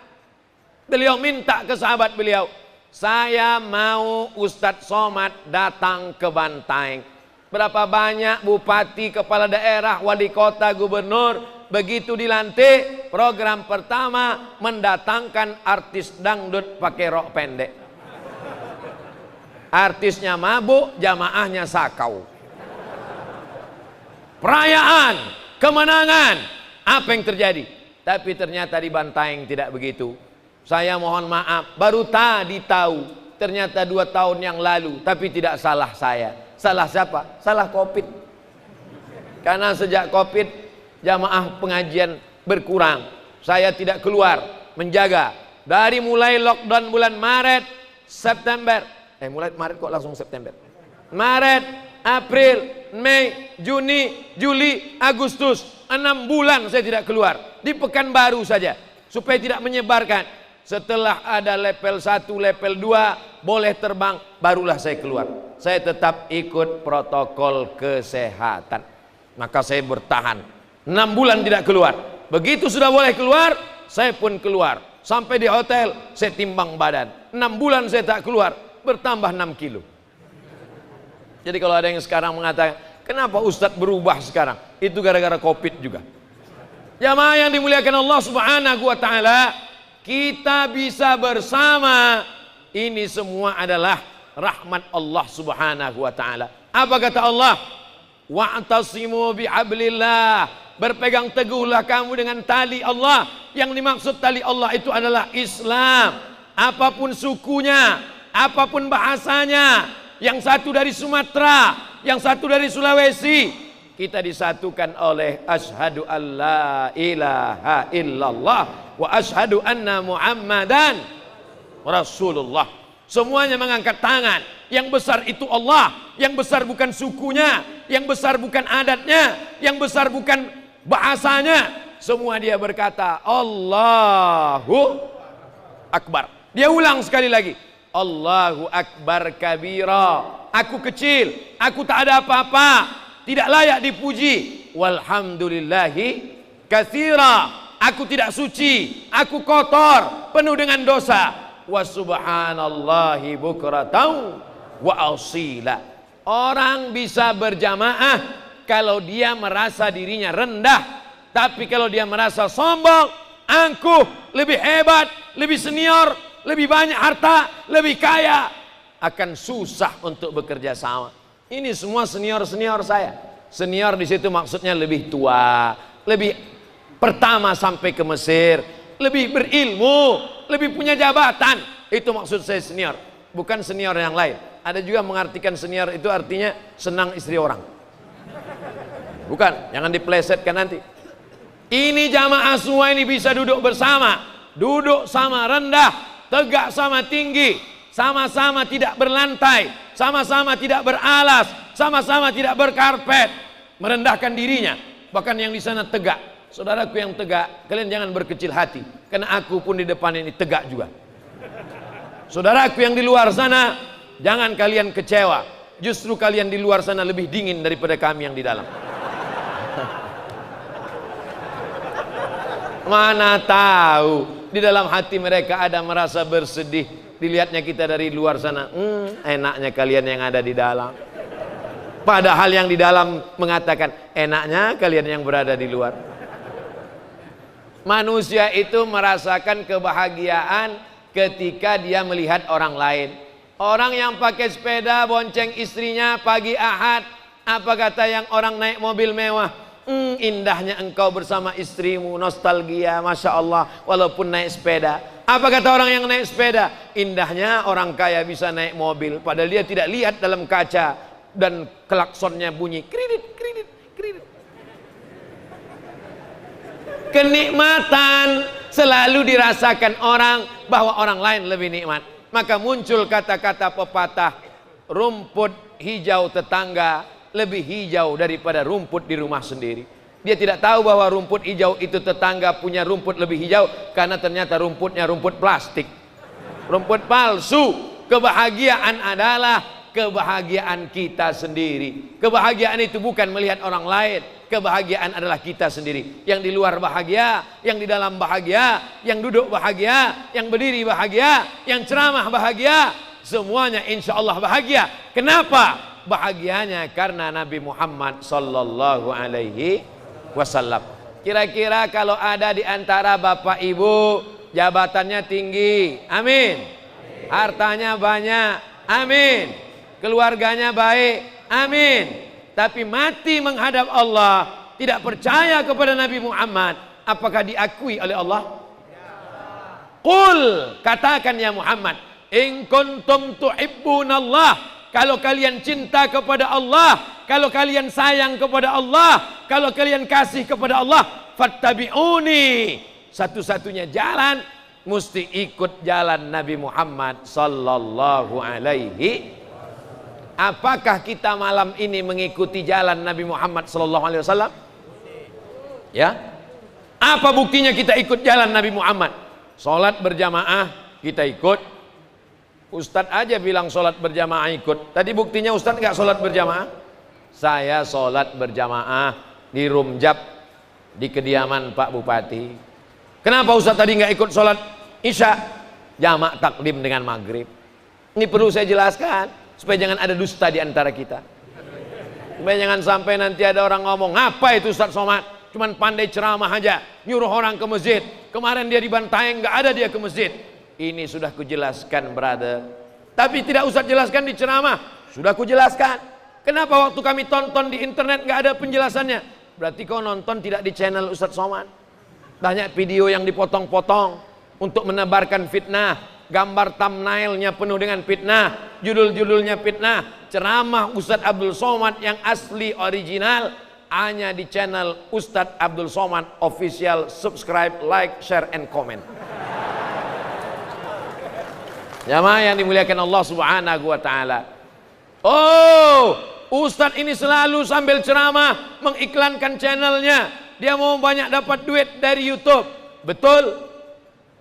S1: Beliau minta ke sahabat beliau, saya mau Ustadz Somad datang ke Bantaeng. Berapa banyak bupati, kepala daerah, wali kota, gubernur begitu dilantik, program pertama mendatangkan artis dangdut pakai rok pendek. Artisnya mabuk, jamaahnya sakau. Perayaan, kemenangan, apa yang terjadi? Tapi ternyata di Bantaeng tidak begitu. Saya mohon maaf, baru tadi tahu, ternyata 2 tahun yang lalu, tapi tidak salah saya. Salah siapa? Salah Covid. Karena sejak Covid, jamaah pengajian berkurang. Saya tidak keluar, menjaga. Dari mulai lockdown bulan Maret, September. Mulai Maret kok langsung September. Maret, April, Mei, Juni, Juli, Agustus, 6 bulan saya tidak keluar. Di Pekanbaru saja, supaya tidak menyebarkan. Setelah ada level 1, level 2, boleh terbang, barulah saya keluar. Saya tetap ikut protokol kesehatan. Maka saya bertahan 6 bulan tidak keluar. Begitu sudah boleh keluar, saya pun keluar. Sampai di hotel, saya timbang badan. 6 bulan saya tak keluar, bertambah 6 kilo. Jadi kalau ada yang sekarang mengatakan, kenapa Ustadz berubah sekarang? Itu gara-gara Covid juga. Jamaah yang dimuliakan Allah Subhanahu wa taala, kita bisa bersama. Ini semua adalah rahmat Allah Subhanahu wa taala. Apa kata Allah? Wa'tasimu bihablillah. Berpegang teguhlah kamu dengan tali Allah. Yang dimaksud tali Allah itu adalah Islam. Apapun sukunya, apapun bahasanya, yang satu dari Sumatera, yang satu dari Sulawesi, kita disatukan oleh asyhadu alla ilaha illallah wa asyhadu anna Muhammadan Rasulullah. Semuanya mengangkat tangan. Yang besar itu Allah, yang besar bukan sukunya, yang besar bukan adatnya, yang besar bukan bahasanya. Semua dia berkata Allahu Akbar. Dia ulang sekali lagi, Allahu Akbar kabira. Aku kecil, aku tak ada apa-apa, tidak layak dipuji. Walhamdulillahi katsira. Aku tidak suci, aku kotor, penuh dengan dosa. wa subhanallahi bukratan wa asila. Orang bisa berjamaah kalau dia merasa dirinya rendah, tapi kalau dia merasa sombong, angkuh, lebih hebat, lebih senior, lebih banyak harta, lebih kaya, akan susah untuk bekerja sama. Ini semua senior-senior saya. Senior di situ maksudnya lebih tua, lebih pertama sampai ke Mesir, lebih berilmu, lebih punya jabatan. Itu maksud saya senior, bukan senior yang lain. Ada juga mengartikan senior itu artinya senang istri orang. Bukan, jangan diplesetkan nanti. Ini jamaah semua ini bisa duduk bersama, duduk sama rendah, tegak sama tinggi, sama-sama tidak berlantai, sama-sama tidak beralas, sama-sama tidak berkarpet, merendahkan dirinya. Bahkan yang di sana tegak. Saudaraku yang tegak, kalian jangan berkecil hati, karena aku pun di depan ini tegak juga. Saudaraku yang di luar sana, jangan kalian kecewa. Justru kalian di luar sana lebih dingin daripada kami yang di dalam. Mana tahu di dalam hati mereka ada merasa bersedih dilihatnya kita dari luar sana. Enaknya kalian yang ada di dalam. Padahal yang di dalam mengatakan enaknya kalian yang berada di luar. Manusia itu merasakan kebahagiaan ketika dia melihat orang lain. Orang yang pakai sepeda bonceng istrinya pagi Ahad, apa kata yang orang naik mobil mewah? Indahnya engkau bersama istrimu, nostalgia, Masya Allah, walaupun naik sepeda. Apa kata orang yang naik sepeda? Indahnya orang kaya bisa naik mobil, padahal dia tidak lihat dalam kaca dan klaksonnya bunyi kredit, kredit, kredit. Kenikmatan selalu dirasakan orang bahwa orang lain lebih nikmat. Maka muncul kata-kata pepatah, rumput hijau tetangga lebih hijau daripada rumput di rumah sendiri. Dia tidak tahu bahwa rumput hijau itu tetangga punya rumput lebih hijau, karena ternyata rumputnya rumput plastik, rumput palsu. Kebahagiaan adalah kebahagiaan kita sendiri. Kebahagiaan itu bukan melihat orang lain. Kebahagiaan adalah kita sendiri. Yang di luar bahagia, yang di dalam bahagia, yang duduk bahagia, yang berdiri bahagia, yang ceramah bahagia, semuanya insya Allah bahagia. Kenapa? Bahagianya karena Nabi Muhammad sallallahu alaihi wasallam. Kira-kira kalau ada di antara bapak ibu jabatannya tinggi, amin, hartanya banyak, amin, keluarganya baik, amin, tapi mati menghadap Allah, tidak percaya kepada Nabi Muhammad, apakah diakui oleh Allah? Qul, katakan ya Muhammad, in kuntum tuhibbunallah, kalau kalian cinta kepada Allah, kalau kalian sayang kepada Allah, kalau kalian kasih kepada Allah, fattabi'uni. Satu-satunya jalan mesti ikut jalan Nabi Muhammad sallallahu alaihi. Apakah kita malam ini mengikuti jalan Nabi Muhammad sallallahu alaihi wasallam? Ya. Apa buktinya kita ikut jalan Nabi Muhammad? Salat berjamaah kita ikut. Ustadz aja bilang sholat berjamaah ikut. Tadi buktinya Ustadz nggak sholat berjamaah? Saya sholat berjamaah di Rumjab, di kediaman Pak Bupati. Kenapa Ustadz tadi nggak ikut sholat Isya? Jamak takdim dengan maghrib. Ini perlu saya jelaskan supaya jangan ada dusta di antara kita. Supaya jangan sampai nanti ada orang ngomong, apa itu Ustadz Somad? Cuman pandai ceramah aja, nyuruh orang ke masjid. Kemarin dia di Bantaeng nggak ada dia ke masjid. Ini sudah kujelaskan brother. Tapi tidak usah jelaskan di ceramah, sudah kujelaskan. Kenapa waktu kami tonton di internet nggak ada penjelasannya? Berarti kau nonton tidak di channel Ustadz Somad. Banyak video yang dipotong-potong untuk menebarkan fitnah. Gambar thumbnailnya penuh dengan fitnah, judul-judulnya fitnah. Ceramah Ustadz Abdul Somad yang asli original hanya di channel Ustadz Abdul Somad official. Subscribe, like, share, and comment. Jamaah yang dimuliakan Allah subhanahu wa ta'ala. Oh, Ustadz ini selalu sambil ceramah mengiklankan channelnya. Dia mau banyak dapat duit dari YouTube. Betul?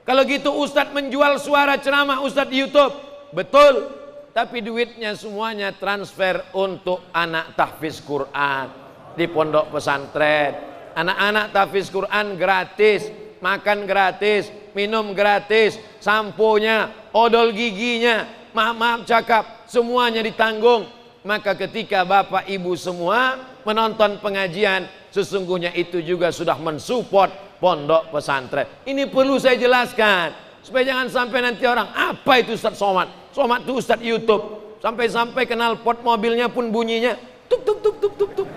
S1: Kalau gitu Ustadz menjual suara ceramah Ustadz di YouTube. Betul? Tapi duitnya semuanya transfer untuk anak tahfiz Quran di pondok pesantren. Anak-anak tahfiz Quran gratis. makan gratis, minum gratis, samponya, odol giginya, maaf cakap, semuanya ditanggung. Maka ketika bapak ibu semua menonton pengajian, sesungguhnya itu juga sudah mensupport pondok pesantren. Ini perlu saya jelaskan supaya jangan sampai nanti orang, apa itu Ustaz Somad? Somad itu Ustaz YouTube. Sampai-sampai knalpot mobilnya pun bunyinya tuk tuk tuk tuk tuk tuk.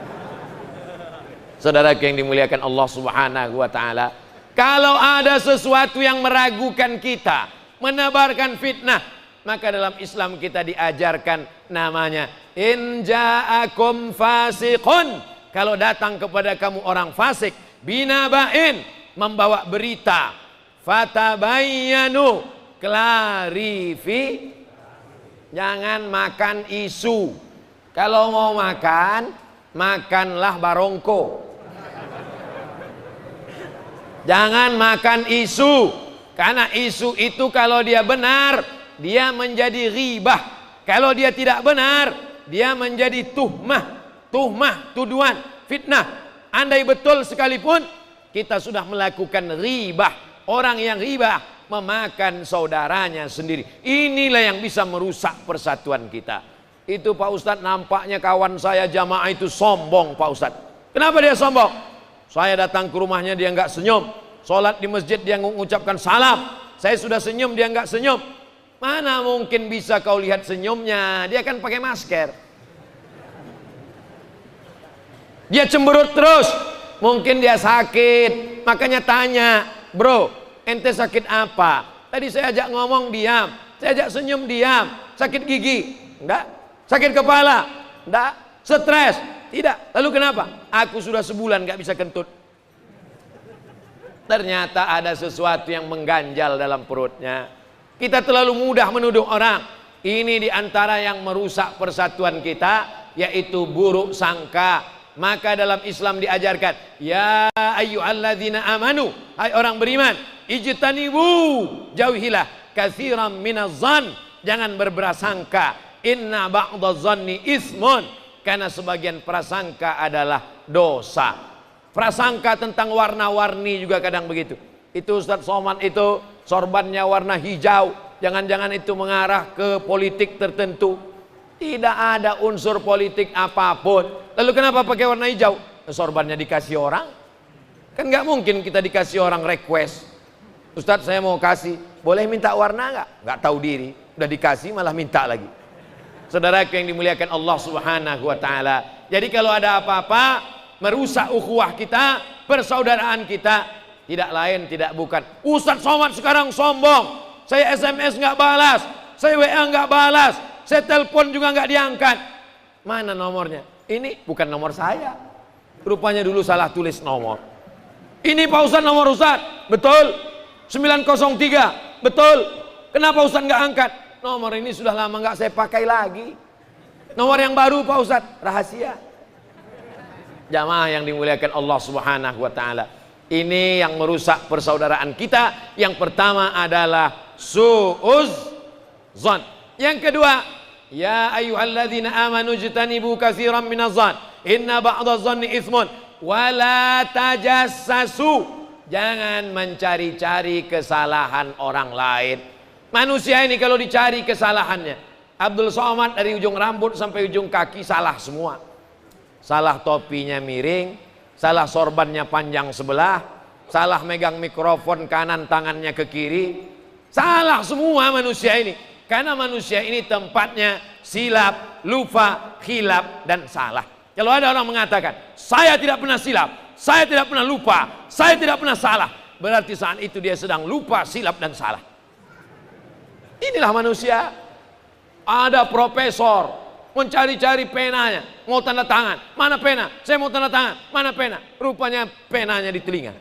S1: Saudara yang dimuliakan Allah Subhanahu wa taala, kalau ada sesuatu yang meragukan kita, menebarkan fitnah, maka dalam Islam kita diajarkan namanya in ja'akum fasiqun. Kalau datang kepada kamu orang fasik, binaba'in, membawa berita, fatabayyanu, jangan makan isu. Kalau mau makan, makanlah barongko. Jangan makan isu, karena isu itu kalau dia benar, dia menjadi ghibah. Kalau dia tidak benar, dia menjadi tuhmah, tuduhan, fitnah. Andai betul sekalipun kita sudah melakukan ghibah, orang yang ghibah memakan saudaranya sendiri. Inilah yang bisa merusak persatuan kita. Itu Pak Ustadz, nampaknya kawan saya jamaah itu sombong Pak Ustadz. Kenapa dia sombong? Saya datang ke rumahnya dia nggak senyum, sholat di masjid dia mengucapkan salam, saya sudah senyum dia nggak senyum. Mana mungkin bisa kau lihat senyumnya? Dia kan pakai masker. Dia cemberut terus, mungkin dia sakit, makanya tanya, bro, ente sakit apa? Tadi saya ajak ngomong diam, saya ajak senyum diam. Sakit gigi? Enggak. Sakit kepala? Enggak. Stres? Tidak. Lalu kenapa? Aku sudah sebulan gak bisa kentut. Ternyata ada sesuatu yang mengganjal dalam perutnya. Kita terlalu mudah menuduh orang. Ini diantara yang merusak persatuan kita, yaitu buruk sangka. Maka dalam Islam diajarkan, ya ayyuhalladzina amanu, hai orang beriman, ijtanibu, jauhilah katsiran minaz-zan, jangan berprasangka, inna ba'daz-zanni ismun, karena sebagian prasangka adalah dosa. Prasangka tentang warna-warni juga kadang begitu. Itu Ustaz Somad itu sorbannya warna hijau, jangan-jangan itu mengarah ke politik tertentu. Tidak ada unsur politik apapun. Lalu kenapa pakai warna hijau? Sorbannya dikasih orang. Kan nggak mungkin kita dikasih orang request, Ustadz saya mau kasih, boleh minta warna nggak? Nggak tahu diri, udah dikasih malah minta lagi. Saudaraku yang dimuliakan Allah Subhanahu wa taala. Jadi kalau ada apa-apa merusak ukhuwah kita, persaudaraan kita, tidak lain tidak bukan Ustadz Somad sekarang sombong. Saya SMS nggak balas, saya WA nggak balas, saya telepon juga nggak diangkat. Mana nomornya? Ini bukan nomor saya. Rupanya dulu salah tulis nomor. Ini Pak Ustadz nomor Ustadz, betul. 903, betul. Kenapa Ustadz nggak angkat? Nomor ini sudah lama nggak saya pakai lagi. Nomor yang baru Pak Ustadz, rahasia. Jamaah yang dimuliakan Allah Subhanahu wa taala. Ini yang merusak persaudaraan kita. Yang pertama adalah su'uzzan. Yang kedua, ya ayyuhalladzina amanu jtanibu katsiran minaz-zan, inna ba'daz-zanni itsmun, wala tajassasu. Jangan mencari-cari kesalahan orang lain. Manusia ini kalau dicari kesalahannya, Abdul Somad dari ujung rambut sampai ujung kaki salah semua. Salah topinya miring, salah sorbannya panjang sebelah, salah megang mikrofon kanan tangannya ke kiri. Salah semua manusia ini. Karena manusia ini tempatnya silap, lupa, khilaf, dan salah. Kalau ada orang mengatakan, saya tidak pernah silap, saya tidak pernah lupa, saya tidak pernah salah, berarti saat itu dia sedang lupa, silap, dan salah. Inilah manusia. Ada profesor mencari-cari penanya, mau tanda tangan, mana pena? Saya mau tanda tangan, mana pena? Rupanya penanya di telinga.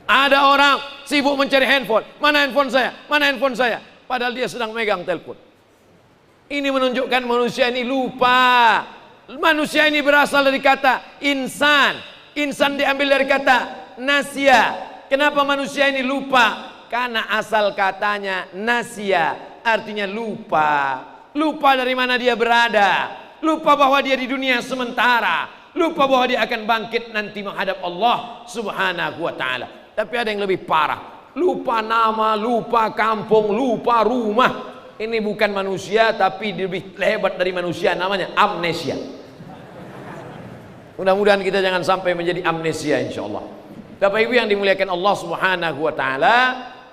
S1: Ada orang sibuk mencari handphone, mana handphone saya? Mana handphone saya? Padahal dia sedang megang telepon. Ini menunjukkan manusia ini lupa. Manusia ini berasal dari kata insan. Insan diambil dari kata nasya. Kenapa manusia ini lupa? Karena asal katanya nasya, artinya lupa. Lupa dari mana dia berada. Lupa bahwa dia di dunia sementara. Lupa bahwa dia akan bangkit nanti menghadap Allah Subhanahu wa ta'ala. Tapi ada yang lebih parah, lupa nama, lupa kampung, lupa rumah. Ini bukan manusia, tapi lebih hebat dari manusia, namanya amnesia. Mudah-mudahan kita jangan sampai menjadi amnesia, insyaallah. Bapak Ibu yang dimuliakan Allah Subhanahu wa taala,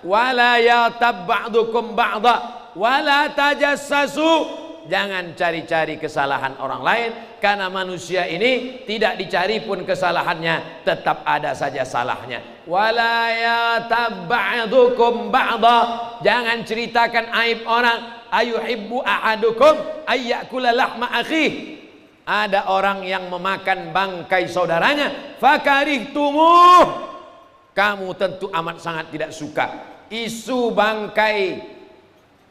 S1: wala yatab ba'dukum ba'da wala tajassasu. Jangan cari-cari kesalahan orang lain, karena manusia ini tidak dicari pun kesalahannya, tetap ada saja salahnya. Wala yatab ba'dukum ba'da. Jangan ceritakan aib orang. Ayuhibbu ahadukum ayyakula lahma akhihi. Ada orang yang memakan bangkai saudaranya, fakarihtumuh. Kamu tentu amat sangat tidak suka. Isu bangkai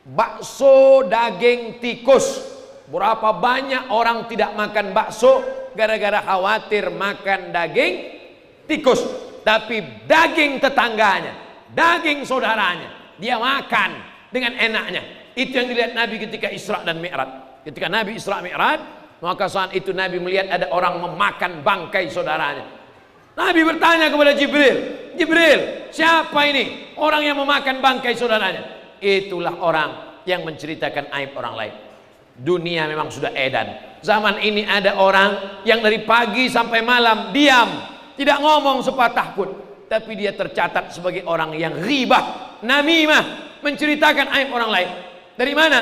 S1: bakso daging tikus. Berapa banyak orang tidak makan bakso gara-gara khawatir makan daging tikus. Tapi daging tetangganya, daging saudaranya, dia makan dengan enaknya. Itu yang dilihat Nabi ketika Isra dan Mi'raj. Ketika Nabi Isra Mi'raj, maka saat itu Nabi melihat ada orang memakan bangkai saudaranya. Nabi bertanya kepada Jibril, Jibril, siapa ini orang yang memakan bangkai saudaranya? Itulah orang yang menceritakan aib orang lain. Dunia memang sudah edan. Zaman ini ada orang yang dari pagi sampai malam diam, tidak ngomong sepatah pun, tapi dia tercatat sebagai orang yang ghibah, namimah, menceritakan aib orang lain. Dari mana?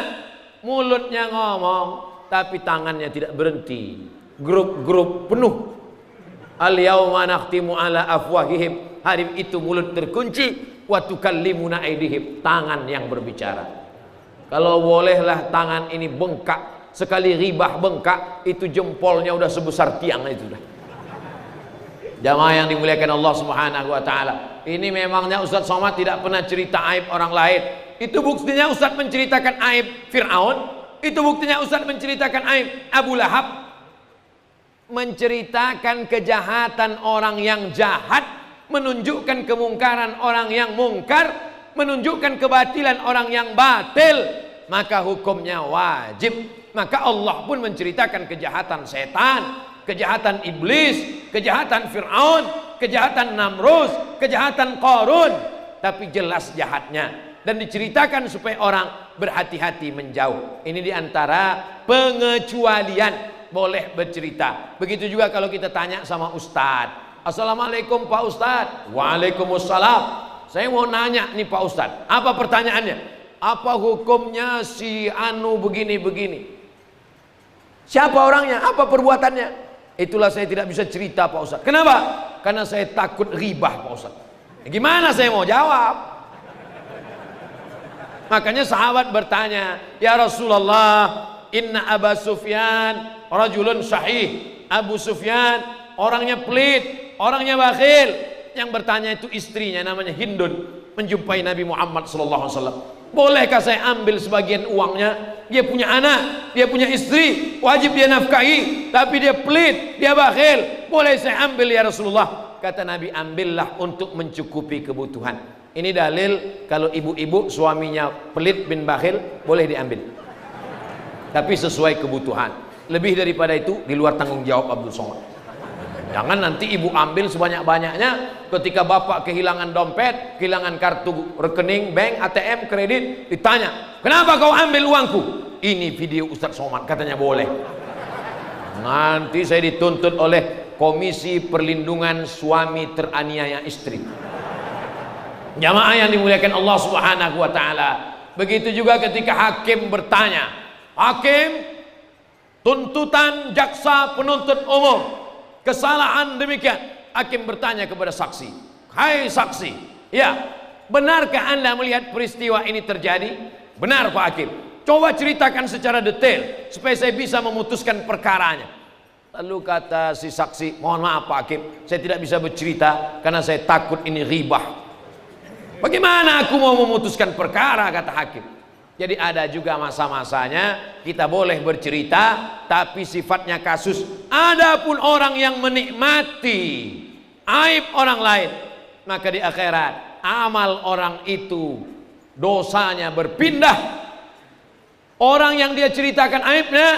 S1: Mulutnya ngomong, tapi tangannya tidak berhenti. Grup-grup penuh. Al-yauma nakhtimu ala afwahihim. Hari itu mulut terkunci. Wa tukallimuna aydihim. Tangan yang berbicara. Kalau bolehlah tangan ini bengkak. Sekali ribah bengkak, itu jempolnya udah sebesar tiang itu dah. Jamaah yang dimuliakan Allah Subhanahu wa taala. Ini memangnya Ustaz Somad tidak pernah cerita aib orang lain. Itu buktinya Ustaz menceritakan aib Fir'aun. Itu buktinya Ustaz menceritakan aib Abu Lahab, menceritakan kejahatan orang yang jahat, menunjukkan kemungkaran orang yang mungkar, menunjukkan kebatilan orang yang batil, maka hukumnya wajib. Maka Allah pun menceritakan kejahatan setan, kejahatan iblis, kejahatan Fir'aun, kejahatan Namrus, kejahatan Qarun, tapi jelas jahatnya. Dan diceritakan supaya orang berhati-hati menjauh. Ini diantara pengecualian, boleh bercerita. Begitu juga kalau kita tanya sama Ustadz, Assalamualaikum Pak Ustadz. Waalaikumsalam. Saya mau nanya nih Pak Ustadz, apa pertanyaannya? Apa hukumnya si anu begini-begini? Siapa orangnya? Apa perbuatannya? Itulah saya tidak bisa cerita Pak Ustadz. Kenapa? Karena saya takut ribah Pak Ustadz. Gimana saya mau jawab? Makanya sahabat bertanya, ya Rasulullah, inna Abu Sufyan rajulun sahih. Abu Sufyan orangnya pelit, orangnya bakhil. Yang bertanya itu istrinya, namanya Hindun, menjumpai Nabi Muhammad SAW. Bolehkah saya ambil sebagian uangnya? Dia punya anak, dia punya istri, wajib dia nafkahi, tapi dia pelit, dia bakhil. Boleh saya ambil ya Rasulullah? Kata Nabi, ambillah untuk mencukupi kebutuhan. Ini dalil kalau ibu-ibu suaminya pelit bin bakhil, boleh diambil, tapi sesuai kebutuhan. Lebih daripada itu di luar tanggung jawab Abdul Somad. Jangan nanti ibu ambil sebanyak-banyaknya, ketika bapak kehilangan dompet, kehilangan kartu rekening bank, ATM, kredit, ditanya, kenapa kau ambil uangku? Ini video Ustaz Somad, katanya boleh. Nanti saya dituntut oleh Komisi Perlindungan Suami Teraniaya Istri. Jamaah yang dimuliakan Allah Subhanahu wa taala. Begitu juga ketika hakim bertanya, hakim, tuntutan jaksa penuntut umum, kesalahan demikian. Hakim bertanya kepada saksi, hai saksi, ya, benarkah Anda melihat peristiwa ini terjadi? Benar Pak Hakim. Coba ceritakan secara detail supaya saya bisa memutuskan perkaranya. Lalu kata si saksi, mohon maaf Pak Hakim, saya tidak bisa bercerita karena saya takut ini ribah. Bagaimana aku mau memutuskan perkara, kata hakim. Jadi ada juga masa-masanya kita boleh bercerita, tapi sifatnya kasus. Adapun orang yang menikmati aib orang lain, maka di akhirat amal orang itu dosanya berpindah. Orang yang dia ceritakan aibnya,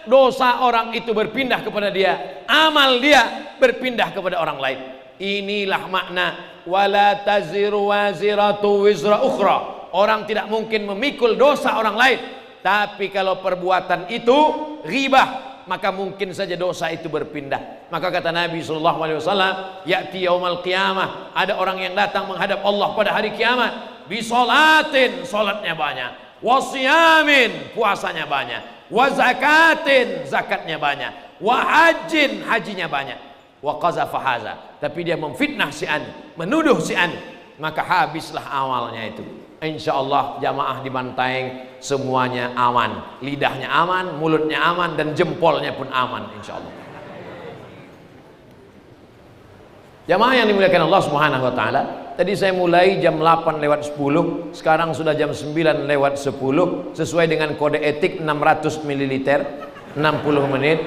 S1: dosa orang itu berpindah kepada dia, amal dia berpindah kepada orang lain. Inilah makna wala taziru waziratu wizra ukhra. Orang tidak mungkin memikul dosa orang lain. Tapi kalau perbuatan itu ghibah, maka mungkin saja dosa itu berpindah. Maka kata Nabi SAW, ya'ti yaumal qiyamah, ada orang yang datang menghadap Allah pada hari kiamat, bisolatin, solatnya banyak, wasiyamin, puasanya banyak, wazakatin, zakatnya banyak, wahajin, hajinya banyak, wa qazafa haza, tapi dia memfitnah si an, menuduh si an, maka habislah awalnya itu. Insya Allah jamaah di Bantaeng semuanya aman, lidahnya aman, mulutnya aman, dan jempolnya pun aman, insya Allah. Jamaah yang dimuliakan Allah Subhanahu wa Ta'ala, tadi saya mulai jam 8 lewat 10, sekarang sudah jam 9 lewat 10, sesuai dengan kode etik 600 ml, 60 menit.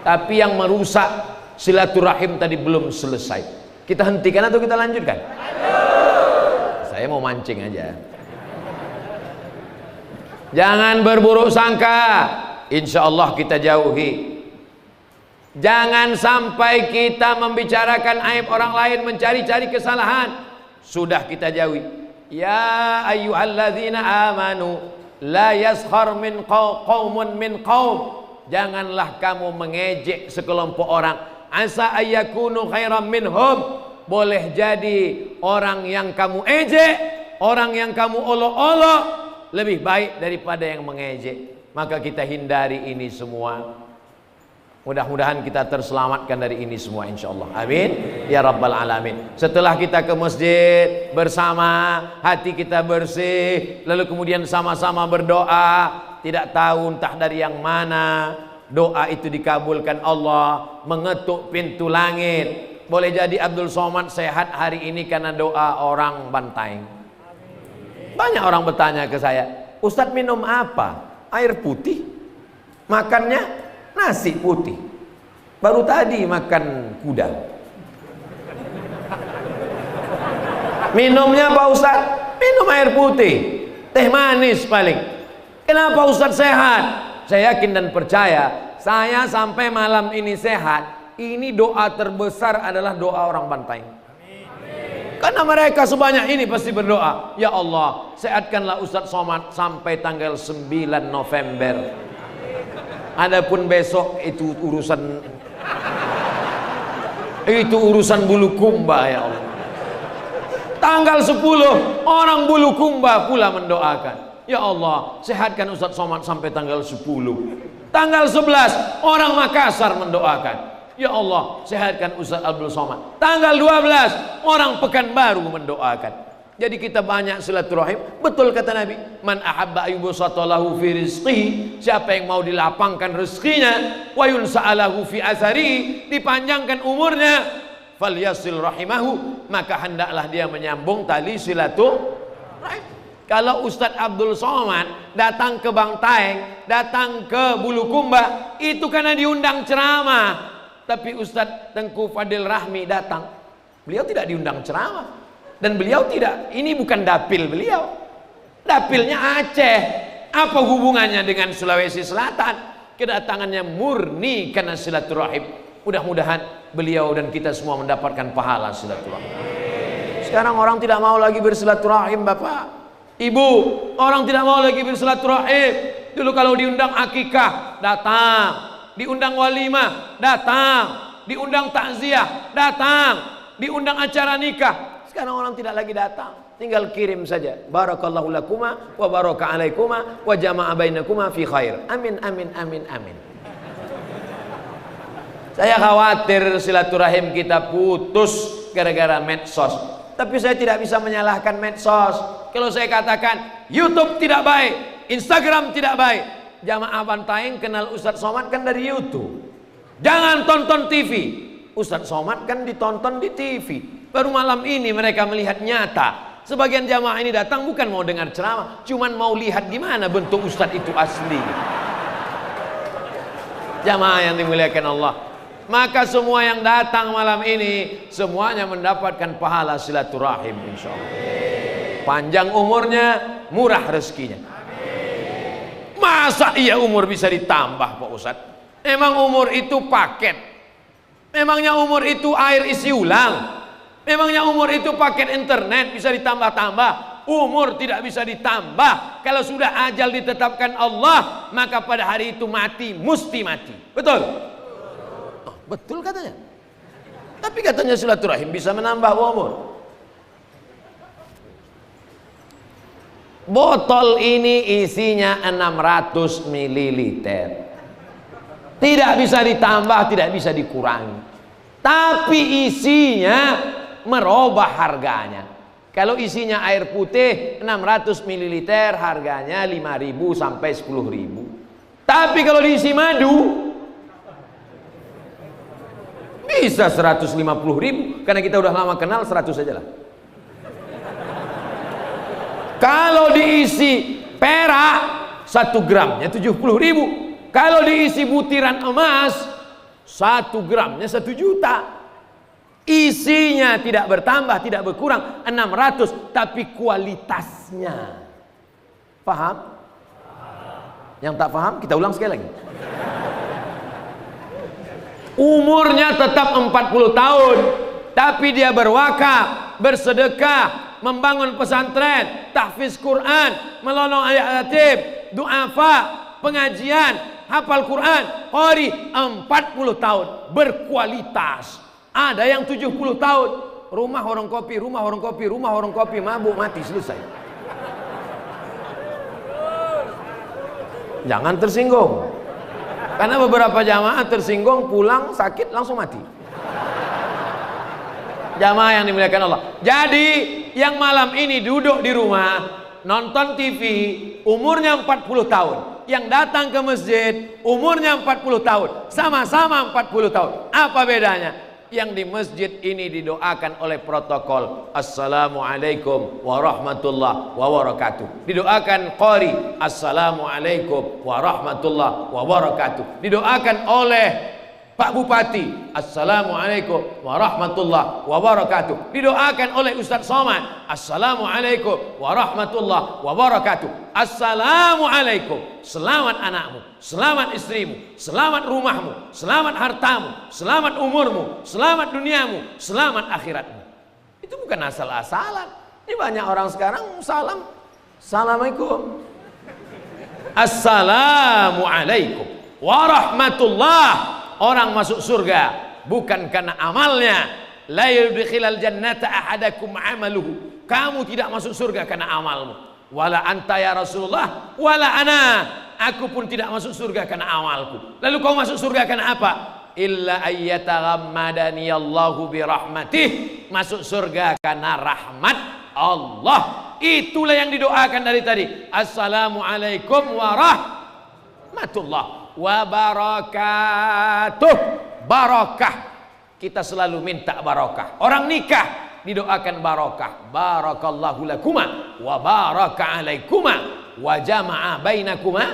S1: Tapi yang merusak silaturahim tadi belum selesai. Kita hentikan atau kita lanjutkan? Saya mau mancing aja. Jangan berburuk sangka, insya Allah kita jauhi. Jangan sampai kita membicarakan aib orang lain, mencari-cari kesalahan, sudah kita jauhi. Ya ayyuhalladzina amanu la yaskhar min qaumun min qaum. Janganlah kamu mengejek sekelompok orang. Asa ayyakunu khairam minhum. Boleh jadi orang yang kamu ejek, orang yang kamu olok-olok lebih baik daripada yang mengejek. Maka kita hindari ini semua. Mudah-mudahan kita terselamatkan dari ini semua, insya Allah. Amin ya rabbal alamin. Setelah kita ke masjid bersama, hati kita bersih, lalu kemudian sama-sama berdoa. Tidak tahu entah dari yang mana doa itu dikabulkan Allah, mengetuk pintu langit. Boleh jadi Abdul Somad sehat hari ini karena doa orang Bantaeng. Banyak orang bertanya ke saya, Ustadz minum apa? Air putih. Makannya nasi putih. Baru tadi makan kuda. Minumnya Pak Ustadz? Minum air putih, teh manis paling. Kenapa Ustadz sehat? Saya yakin dan percaya, saya sampai malam ini sehat. Ini doa terbesar adalah doa orang Bantaeng. Karena mereka sebanyak ini pasti berdoa, ya Allah, sehatkanlah Ustadz Somad sampai tanggal 9 November. Adapun besok itu urusan bulu kumba, ya Allah. Tanggal 10 orang bulu kumba pula mendoakan, ya Allah, sehatkan Ustadz Somad sampai tanggal 10. Tanggal 11 orang Makassar mendoakan, ya Allah, sehatkan Ustaz Abdul Somad. Tanggal 12 orang Pekanbaru mendoakan. Jadi kita banyak silaturahim. Betul kata Nabi, man ahabba ayyubsatalahu fi rizqihi, siapa yang mau dilapangkan rezekinya, wa yunsa'alahu fi athari, dipanjangkan umurnya, falyasil rahimahu, maka hendaklah dia menyambung tali silaturahim. Kalau Ustadz Abdul Somad datang ke Bantaeng, datang ke Bulukumba, itu karena diundang ceramah. Tapi Ustadz Tengku Fadil Rahmi datang, beliau tidak diundang ceramah. Dan beliau tidak, ini bukan dapil beliau. Dapilnya Aceh. Apa hubungannya dengan Sulawesi Selatan? Kedatangannya murni karena silaturahim. Mudah-mudahan beliau dan kita semua mendapatkan pahala silaturahim. Sekarang orang tidak mau lagi bersilaturahim, Bapak Ibu. Orang tidak mau lagi bersilaturahim. Dulu kalau diundang akikah, datang. Diundang walimah, datang. Diundang takziah, datang. Diundang acara nikah. Sekarang orang tidak lagi datang, tinggal kirim saja. Barakallahu lakuma wa baraka alaikuma wa jama'a bainakuma fi khair. Amin amin amin amin. Saya khawatir silaturahim kita putus gara-gara medsos. Tapi saya tidak bisa menyalahkan medsos. Kalau saya katakan YouTube tidak baik, Instagram tidak baik, jamaah Bantaeng kenal Ustadz Somad kan dari YouTube. Jangan tonton TV. Ustadz Somad kan ditonton di TV. Baru malam ini mereka melihat nyata. Sebagian jamaah ini datang bukan mau dengar ceramah, cuman mau lihat gimana bentuk Ustadz itu asli. Jamaah yang dimuliakan Allah, maka semua yang datang malam ini semuanya mendapatkan pahala silaturahim, insya Allah. Panjang umurnya, murah rezekinya. Masa iya umur bisa ditambah Pak Ustadz? Emang umur itu paket? Memangnya umur itu air isi ulang? Memangnya umur itu paket internet bisa ditambah-tambah? Umur tidak bisa ditambah. Kalau sudah ajal ditetapkan Allah, maka pada hari itu mati, mesti mati. Betul? Oh, betul katanya. Tapi katanya silaturahim bisa menambah umur. Botol ini isinya 600 ml. Tidak bisa ditambah, tidak bisa dikurangi. Tapi isinya merubah harganya. Kalau isinya air putih 600 ml harganya 5.000 sampai 10.000. Tapi kalau diisi madu bisa 150.000, karena kita udah lama kenal 100 saja lah. Kalau diisi perak 1 gramnya 70.000. Kalau diisi butiran emas 1 gramnya 1 juta. Isinya tidak bertambah, tidak berkurang 600, tapi kualitasnya. Paham? Yang tak paham kita ulang sekali lagi. Umurnya tetap 40 tahun, tapi dia berwakaf, bersedekah, membangun pesantren, tahfiz Quran, melolong ayat yatim, duafa, pengajian, hafal Quran, qari 40 tahun, berkualitas. Ada yang 70 tahun, rumah warung kopi, rumah warung kopi, rumah warung kopi, mabuk, mati, selesai. Jangan tersinggung, karena beberapa jamaah tersinggung, pulang sakit langsung mati. Jamaah yang dimuliakan Allah. Jadi yang malam ini duduk di rumah nonton TV, umurnya 40 tahun, yang datang ke masjid umurnya 40 tahun, sama-sama 40 tahun. Apa bedanya? Yang di masjid ini didoakan oleh protokol Assalamualaikum warahmatullahi wabarakatuh. Didoakan qari Assalamualaikum warahmatullahi wabarakatuh. Didoakan oleh Pak Bupati Assalamualaikum warahmatullahi wabarakatuh. Didoakan oleh Ustadz Somad Assalamualaikum warahmatullahi wabarakatuh. Assalamualaikum, selamat anakmu, selamat istrimu, selamat rumahmu, selamat hartamu, selamat umurmu, selamat duniamu, selamat akhiratmu. Itu bukan asal-asalan. Ini banyak orang sekarang salam Assalamualaikum, Assalamualaikum warahmatullahi. Orang masuk surga bukan karena amalnya. La yudkhilal jannata ahadakum amaluhu. Kamu tidak masuk surga karena amalmu. Wala anta ya Rasulullah, wala ana. Aku pun tidak masuk surga karena amalku. Lalu kau masuk surga karena apa? Illa ayyataghammadani Allahu birahmatih. Masuk surga karena rahmat Allah. Itulah yang didoakan dari tadi. Assalamualaikum warahmatullahi wabarakatuh. Barakah, kita selalu minta barakah. Orang nikah didoakan barakah. Barakallahu lakuma wa baraka alaikuma wa jama'a bainakuma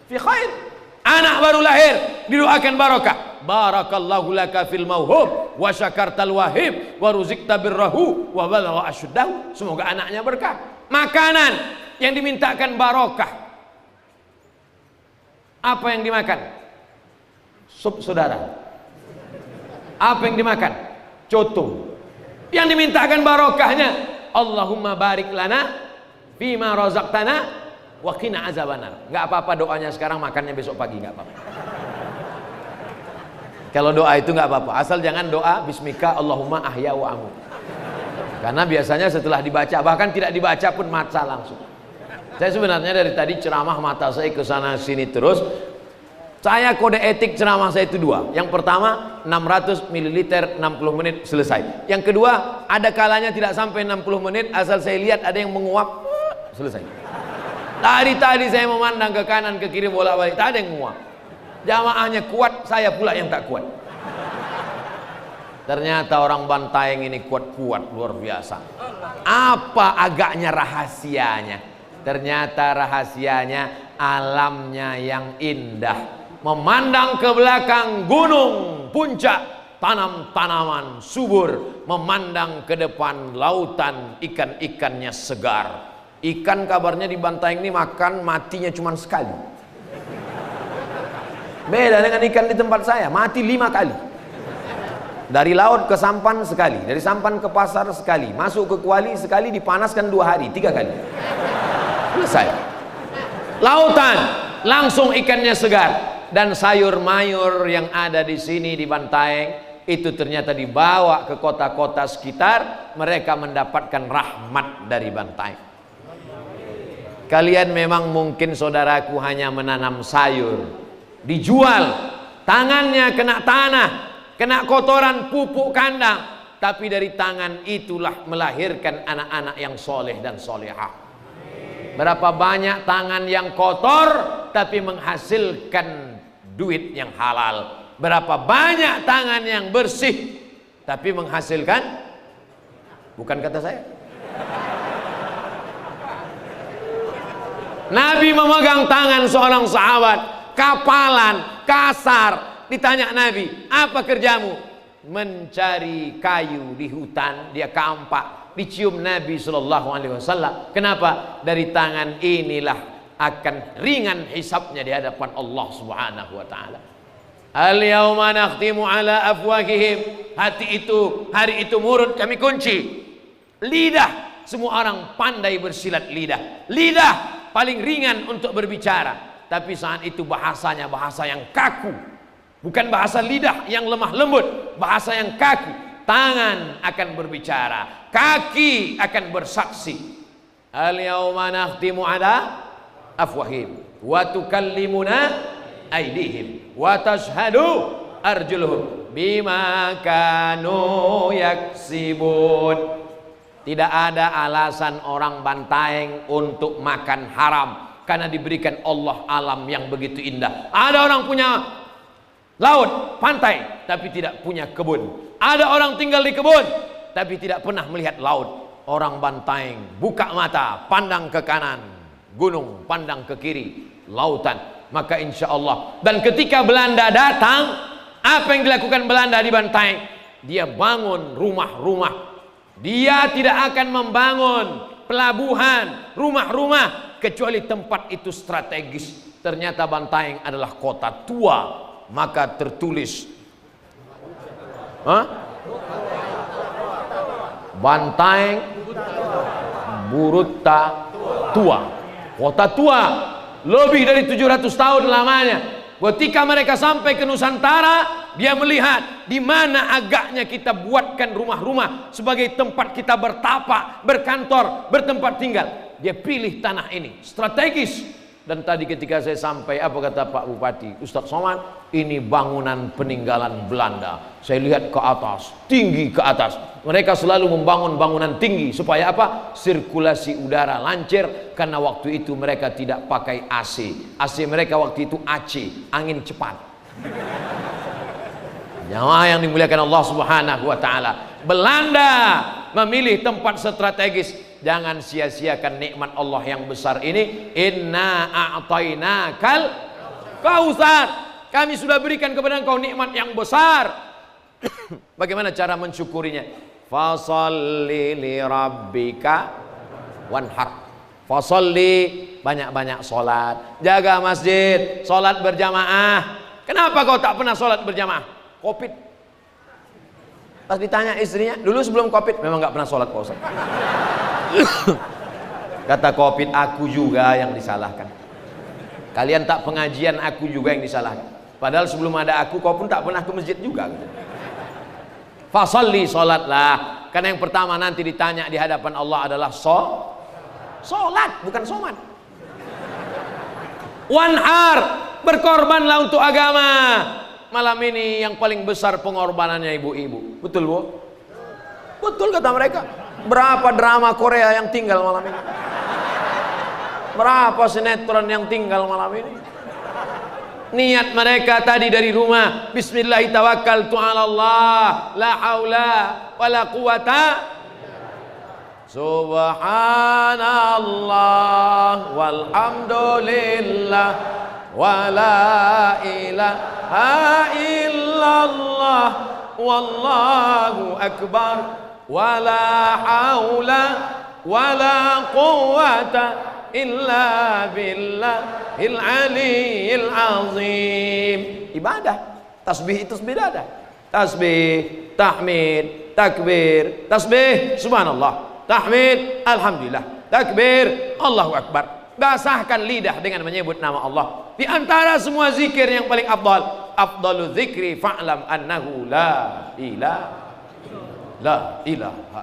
S1: fi khair. Anak baru lahir didoakan barakah. Barakallahu laka fil mauhub wa syakartal wahib wa ruzikta birrahu wa balagha asyuddahu. Semoga anaknya berkah. Makanan yang dimintakan barakah. Apa yang dimakan? Sup, saudara. Apa yang dimakan? Coto. Yang dimintakan barokahnya, Allahumma barik lana fima razaqtana wa qina azabannar. Enggak apa-apa doanya sekarang, makannya besok pagi, enggak apa-apa. Kalau doa itu enggak apa-apa, asal jangan doa bismika Allahumma ahya wa amut. Karena biasanya setelah dibaca, bahkan tidak dibaca pun mata langsung. Saya sebenarnya dari tadi ceramah mata saya ke sana sini terus. Saya kode etik ceramah saya itu 2. Yang pertama 600 ml 60 menit selesai. Yang kedua ada kalanya tidak sampai 60 menit, asal saya lihat ada yang menguap, selesai. Tadi saya memandang ke kanan ke kiri bolak-balik, tak ada yang menguap. Jamaahnya kuat, saya pula yang tak kuat. Ternyata orang Bantaeng ini kuat-kuat luar biasa. Apa agaknya rahasianya? Ternyata rahasianya alamnya yang indah. Memandang ke belakang gunung puncak, tanam-tanaman subur, memandang ke depan lautan, ikan-ikannya segar. Ikan kabarnya di Bantaeng ini makan matinya cuma sekali. Beda dengan ikan di tempat saya, mati 5 kali. Dari laut ke sampan sekali, dari sampan ke pasar sekali, masuk ke kuali sekali, dipanaskan 2 hari, 3 kali. Selesai. Lautan, langsung ikannya segar. Dan sayur mayur yang ada di sini di Bantaeng itu ternyata dibawa ke kota-kota sekitar, mereka mendapatkan rahmat dari Bantaeng. Kalian memang mungkin saudaraku hanya menanam sayur, dijual, tangannya kena tanah, kena kotoran pupuk kandang, tapi dari tangan itulah melahirkan anak-anak yang soleh dan solehah. Berapa banyak tangan yang kotor tapi menghasilkan duit yang halal. Berapa banyak tangan yang bersih tapi menghasilkan, bukan kata saya, Nabi memegang tangan seorang sahabat, kapalan, kasar. Ditanya Nabi, apa kerjamu? Mencari kayu di hutan, dia kampak. Dicium Nabi SAW. Kenapa? Dari tangan inilah akan ringan hisabnya di hadapan Allah Subhanahu wa taala. Al-yauma nakhtimu ala afwahihim. Hari itu mulut kami kunci. Lidah, semua orang pandai bersilat lidah. Lidah paling ringan untuk berbicara, tapi saat itu bahasanya bahasa yang kaku, bukan bahasa lidah yang lemah lembut, bahasa yang kaku. Tangan akan berbicara, kaki akan bersaksi. Al-yauma nakhtimu ala afwahim wa tukallimuna aydihim wa tashhadu arjuluhum bima kanu yaksibun. Tidak ada alasan orang Bantaeng untuk makan haram, karena diberikan Allah alam yang begitu indah. Ada orang punya laut, pantai, tapi tidak punya kebun. Ada orang tinggal di kebun, tapi tidak pernah melihat laut. Orang Bantaeng buka mata, pandang ke kanan, gunung, pandang ke kiri, lautan. Maka insya Allah. Dan ketika Belanda datang, apa yang dilakukan Belanda di Bantaeng? Dia bangun rumah-rumah. Dia tidak akan membangun pelabuhan, rumah-rumah, kecuali tempat itu strategis. Ternyata Bantaeng adalah kota tua, maka tertulis Bantaeng Buruta tua, kota tua, lebih dari 700 tahun lamanya. Ketika mereka sampai ke Nusantara, dia melihat di mana agaknya kita buatkan rumah-rumah sebagai tempat kita bertapa, berkantor, bertempat tinggal. Dia pilih tanah ini strategis. Dan tadi ketika saya sampai, apa kata Pak Bupati, Ustadz Somad, ini bangunan peninggalan Belanda. Saya lihat ke atas, tinggi ke atas. Mereka selalu membangun bangunan tinggi supaya apa? Sirkulasi udara lancar, karena waktu itu mereka tidak pakai AC. AC mereka waktu itu AC, angin cepat. Jamaah yang dimuliakan Allah Subhanahu wa taala. Belanda memilih tempat strategis. Jangan sia-siakan nikmat Allah yang besar ini. Inna a'tainakal kautsar. Kami sudah berikan kepada engkau nikmat yang besar. Bagaimana cara mensyukurinya? Fasalli li rabbika wanhar. Fasalli, banyak-banyak sholat, jaga masjid, sholat berjamaah. Kenapa kau tak pernah sholat berjamaah? Covid. Pas ditanya istrinya, dulu sebelum Covid memang nggak pernah sholat Pak Ustaz. Kata Covid, aku juga yang disalahkan. Kalian tak pengajian, aku juga yang disalahkan. Padahal sebelum ada aku, kau pun tak pernah ke masjid juga. Fasalli, sholatlah. Karena yang pertama nanti ditanya di hadapan Allah adalah sholat, bukan somat. Wanhar, berkorbanlah untuk agama. Malam ini yang paling besar pengorbanannya ibu-ibu. Betul Bu? Betul kata mereka. Berapa drama Korea yang tinggal malam ini? Berapa sinetron yang tinggal malam ini? Niat mereka tadi dari rumah, bismillah tawakkaltu 'ala Allah, la haula wala quwata. Subhanallah walhamdulillah wala ilaha illallah wallahu akbar. Wala haula wala quwwata illa billahil aliyil azim. Ibadah, tasbih itu ibadah. tasbih, tahmid, takbir, tasbih, subhanallah, tahmid, alhamdulillah, takbir, Allahu akbar. Basahkan lidah dengan menyebut nama Allah. Di antara semua zikir yang paling afdalu zikri fa'lam annahu la ilaha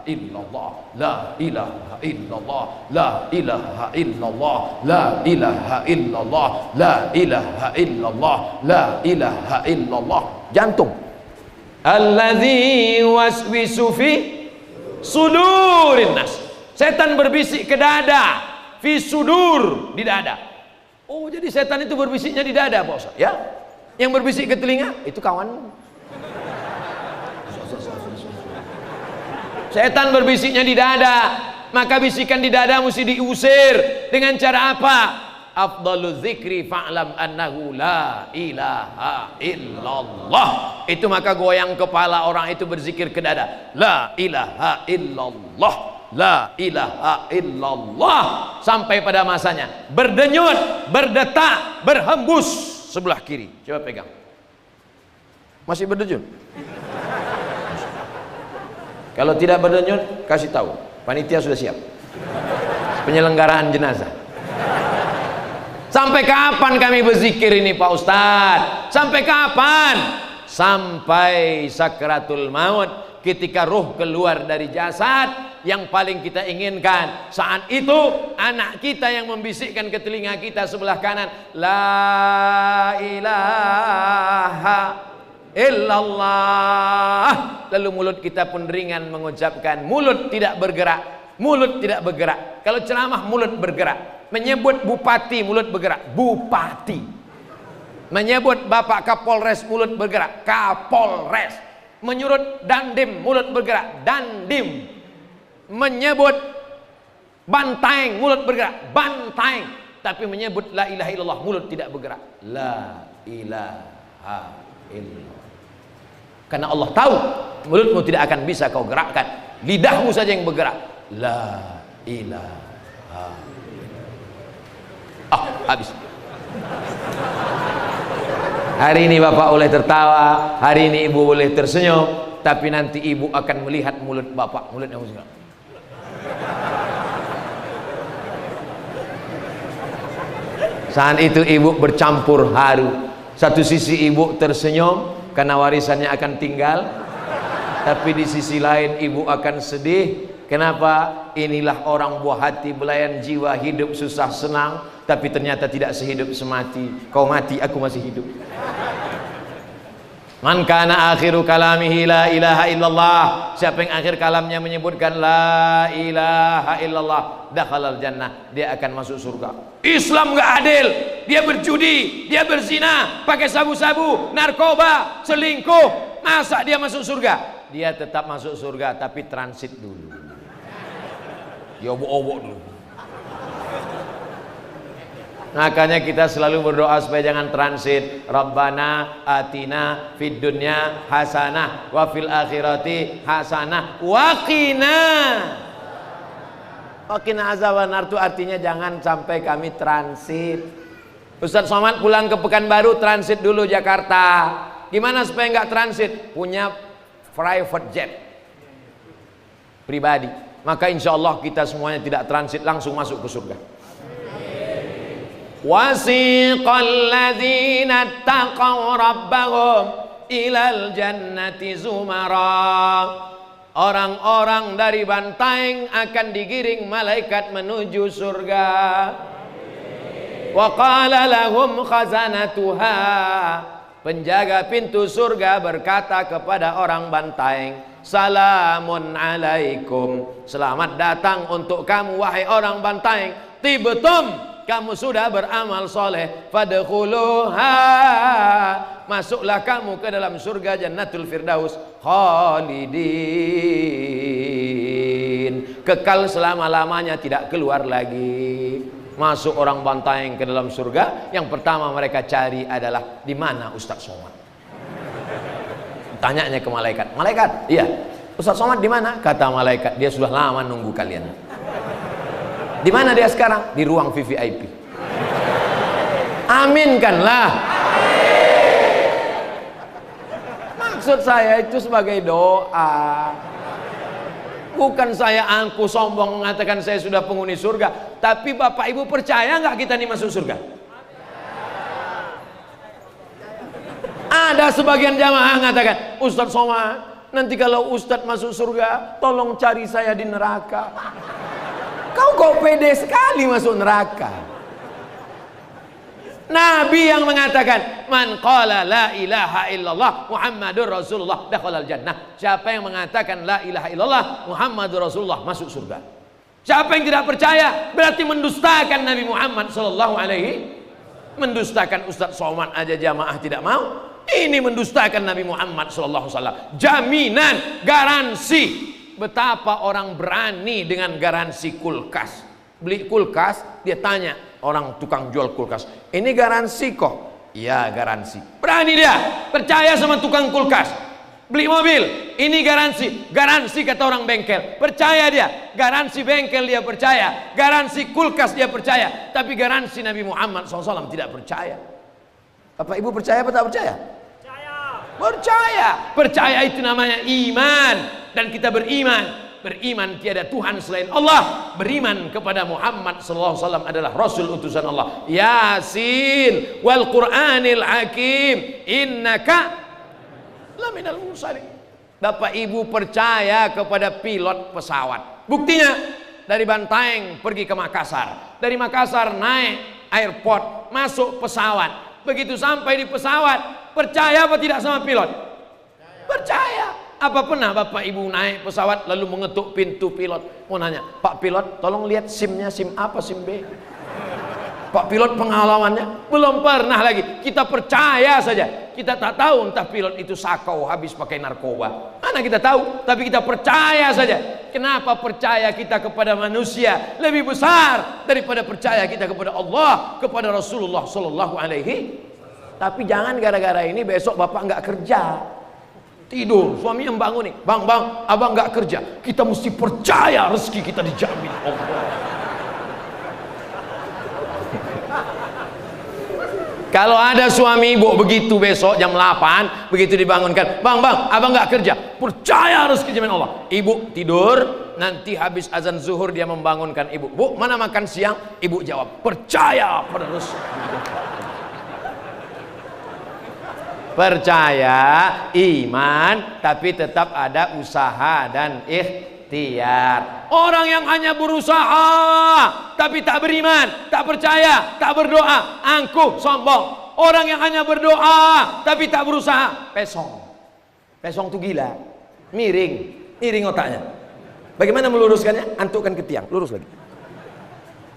S1: illallah, la ilaha illallah, la ilaha illallah, la ilaha illallah, la ilaha illallah, la ilaha illallah. Jantung. Alladzi waswisu fi sudurin nas. Setan berbisik ke dada, fi sudur, di dada. Oh, jadi setan itu berbisiknya di dada, Pak Ustaz, ya? Yang berbisik ke telinga itu kawan. Setan berbisiknya di dada, maka bisikan di dada mesti diusir. Dengan cara apa? Afdalu zikri fa'lam annahu la ilaha illallah. Itu maka goyang kepala orang itu berzikir ke dada, la ilaha illallah, la ilaha illallah, sampai pada masanya berdenyut, berdetak, berhembus sebelah kiri. Coba pegang. Masih berdenyut? Kalau tidak berdenyut, kasih tahu, panitia sudah siap penyelenggaraan jenazah. Sampai kapan kami berzikir ini, Pak Ustadz? Sampai kapan? Sampai sakratul maut, ketika ruh keluar dari jasad. Yang paling kita inginkan saat itu anak kita yang membisikkan ke telinga kita sebelah kanan, la ilaha illallah. Lalu mulut kita pun ringan mengucapkan, mulut tidak bergerak, mulut tidak bergerak. Kalau ceramah mulut bergerak, menyebut bupati mulut bergerak, bupati. Menyebut Bapak Kapolres mulut bergerak, Kapolres. Menyurut dandim mulut bergerak, dandim. Menyebut banteng mulut bergerak, banteng. Tapi menyebut la ilaha illallah mulut tidak bergerak, la ilaha illallah. Karena Allah tahu mulutmu tidak akan bisa kau gerakkan, lidahmu saja yang bergerak. La ilaha illallah. Habis. Hari ini Bapak boleh tertawa, hari ini Ibu boleh tersenyum, tapi nanti Ibu akan melihat mulut Bapak, mulut yang bergerak. Saat itu Ibu bercampur haru. Satu sisi Ibu tersenyum karena warisannya akan tinggal, tapi di sisi lain Ibu akan sedih. Kenapa? Inilah orang buah hati, belayan jiwa, hidup susah senang, tapi ternyata tidak sehidup semati. Kau mati, aku masih hidup. Man kana akhiru kalamihi la ilaha illallah. Siapa yang akhir kalamnya menyebutkan la ilaha illallah, dakhalal jannah, dia akan masuk surga. Islam gak adil. Dia berjudi, dia berzina, pakai sabu-sabu, narkoba, selingkuh. Masa dia masuk surga? Dia tetap masuk surga, tapi transit dulu. Dia obok-obok dulu. Makanya kita selalu berdoa supaya jangan transit. Rabbana atina fid dunya hasanah wa fil akhirati hasanah wa qina azabannar. Itu artinya jangan sampai kami transit. Ustadz Somad pulang ke Pekanbaru, transit dulu Jakarta. Gimana supaya nggak transit? Punya private jet pribadi. Maka insya Allah kita semuanya tidak transit, langsung masuk ke surga. Wasiqal ladzina taqaw rabbahum ilal jannati zumara. Orang-orang dari Bantaeng akan digiring malaikat menuju surga. Wa qala lahum khazanatuha. Penjaga pintu surga berkata kepada orang Bantaeng, salamun alaikum, selamat datang untuk kamu wahai orang Bantaeng. Tibtum, kamu sudah beramal soleh, fadkhuluha, masuklah kamu ke dalam surga Jannatul Firdaus, khalidin, kekal selama-lamanya, tidak keluar lagi. Masuk orang Bantaeng ke dalam surga, yang pertama mereka cari adalah di mana Ustadz Somad. Tanyanya ke malaikat, malaikat, iya Ustadz Somad di mana? Kata malaikat, dia sudah lama nunggu kalian. Di mana dia sekarang? Di ruang VVIP. Aminkanlah. Maksud saya itu sebagai doa. Bukan saya angkuh sombong mengatakan saya sudah penghuni surga. Tapi Bapak Ibu percaya nggak kita ini masuk surga? Ada sebagian jamaah mengatakan, Ustadz Somad, nanti kalau Ustadz masuk surga, tolong cari saya di neraka. Kau kok pede sekali masuk neraka? Nabi yang mengatakan, man qala la ilaha illallah Muhammadur Rasulullah dakhalal jannah. Siapa yang mengatakan la ilaha illallah Muhammadur Rasulullah masuk surga. Siapa yang tidak percaya berarti mendustakan Nabi Muhammad sallallahu alaihi. Mendustakan Ustadz Somad aja jamaah tidak mau. Ini mendustakan Nabi Muhammad sallallahu alaihi wasallam. Jaminan, garansi. Betapa orang berani dengan garansi kulkas. Beli kulkas, dia tanya orang tukang jual kulkas, ini garansi kok? Iya garansi. Berani dia, percaya sama tukang kulkas. Beli mobil, ini garansi. Garansi kata orang bengkel, percaya dia. Garansi bengkel dia percaya, garansi kulkas dia percaya. Tapi garansi Nabi Muhammad SAW tidak percaya. Bapak Ibu percaya atau tak percaya? Percaya. Percaya itu namanya iman. Dan kita beriman. Beriman tiada Tuhan selain Allah, beriman kepada Muhammad sallallahu alaihi wasallam adalah rasul utusan Allah. Yasin wal Qur'anil Hakim innaka laminal mursalin. Bapak Ibu percaya kepada pilot pesawat. Buktinya dari Bantaeng pergi ke Makassar, dari Makassar naik airport, masuk pesawat. Begitu sampai di pesawat, percaya apa tidak sama pilot? Percaya. Apa pernah Bapak Ibu naik pesawat lalu mengetuk pintu pilot, mau nanya, Pak Pilot tolong lihat SIM-nya, SIM apa, SIM B? Pak Pilot pengalamannya belum pernah lagi. Kita percaya saja. Kita tak tahu entah pilot itu sakau habis pakai narkoba, mana kita tahu, tapi kita percaya saja. Kenapa percaya kita kepada manusia lebih besar daripada percaya kita kepada Allah, kepada Rasulullah sallallahu alaihi. Tapi jangan gara-gara ini besok Bapak nggak kerja, tidur, suami yang bangun nih, bang, abang nggak kerja, kita mesti percaya rezeki kita dijamin Allah. Kalau ada suami ibu begitu besok jam 8 begitu dibangunkan, bang, abang nggak kerja, percaya rezeki dijamin Allah. Ibu tidur, nanti habis azan zuhur dia membangunkan ibu, bu mana makan siang? Ibu jawab, percaya pada rezeki. Percaya, iman, tapi tetap ada usaha dan ikhtiar. Orang yang hanya berusaha tapi tak beriman, tak percaya, tak berdoa, angkuh, sombong. Orang yang hanya berdoa tapi tak berusaha, pesong. Pesong itu gila, miring otaknya. Bagaimana meluruskannya? Antukkan ke tiang, lurus lagi.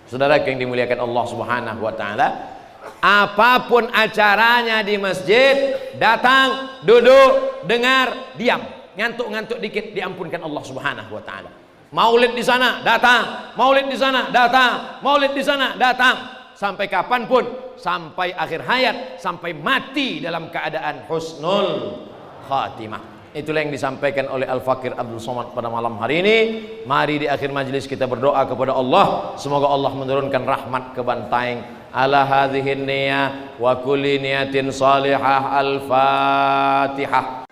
S1: Saudara yang dimuliakan Allah Subhanahu wa taala, apapun acaranya di masjid, datang, duduk, dengar, diam, ngantuk-ngantuk dikit diampunkan Allah Subhanahu wa taala. Maulid di sana, datang, maulid di sana, datang, maulid di sana, datang. Sampai kapanpun, sampai akhir hayat, sampai mati dalam keadaan husnul khatimah. Itulah yang disampaikan oleh Al-Fakir Abdul Somad pada malam hari ini. Mari di akhir majelis kita berdoa kepada Allah, semoga Allah menurunkan rahmat ke Bantaeng. Ala hadhihi niyah wa kulli niyatin salihah. Al-Fatihah.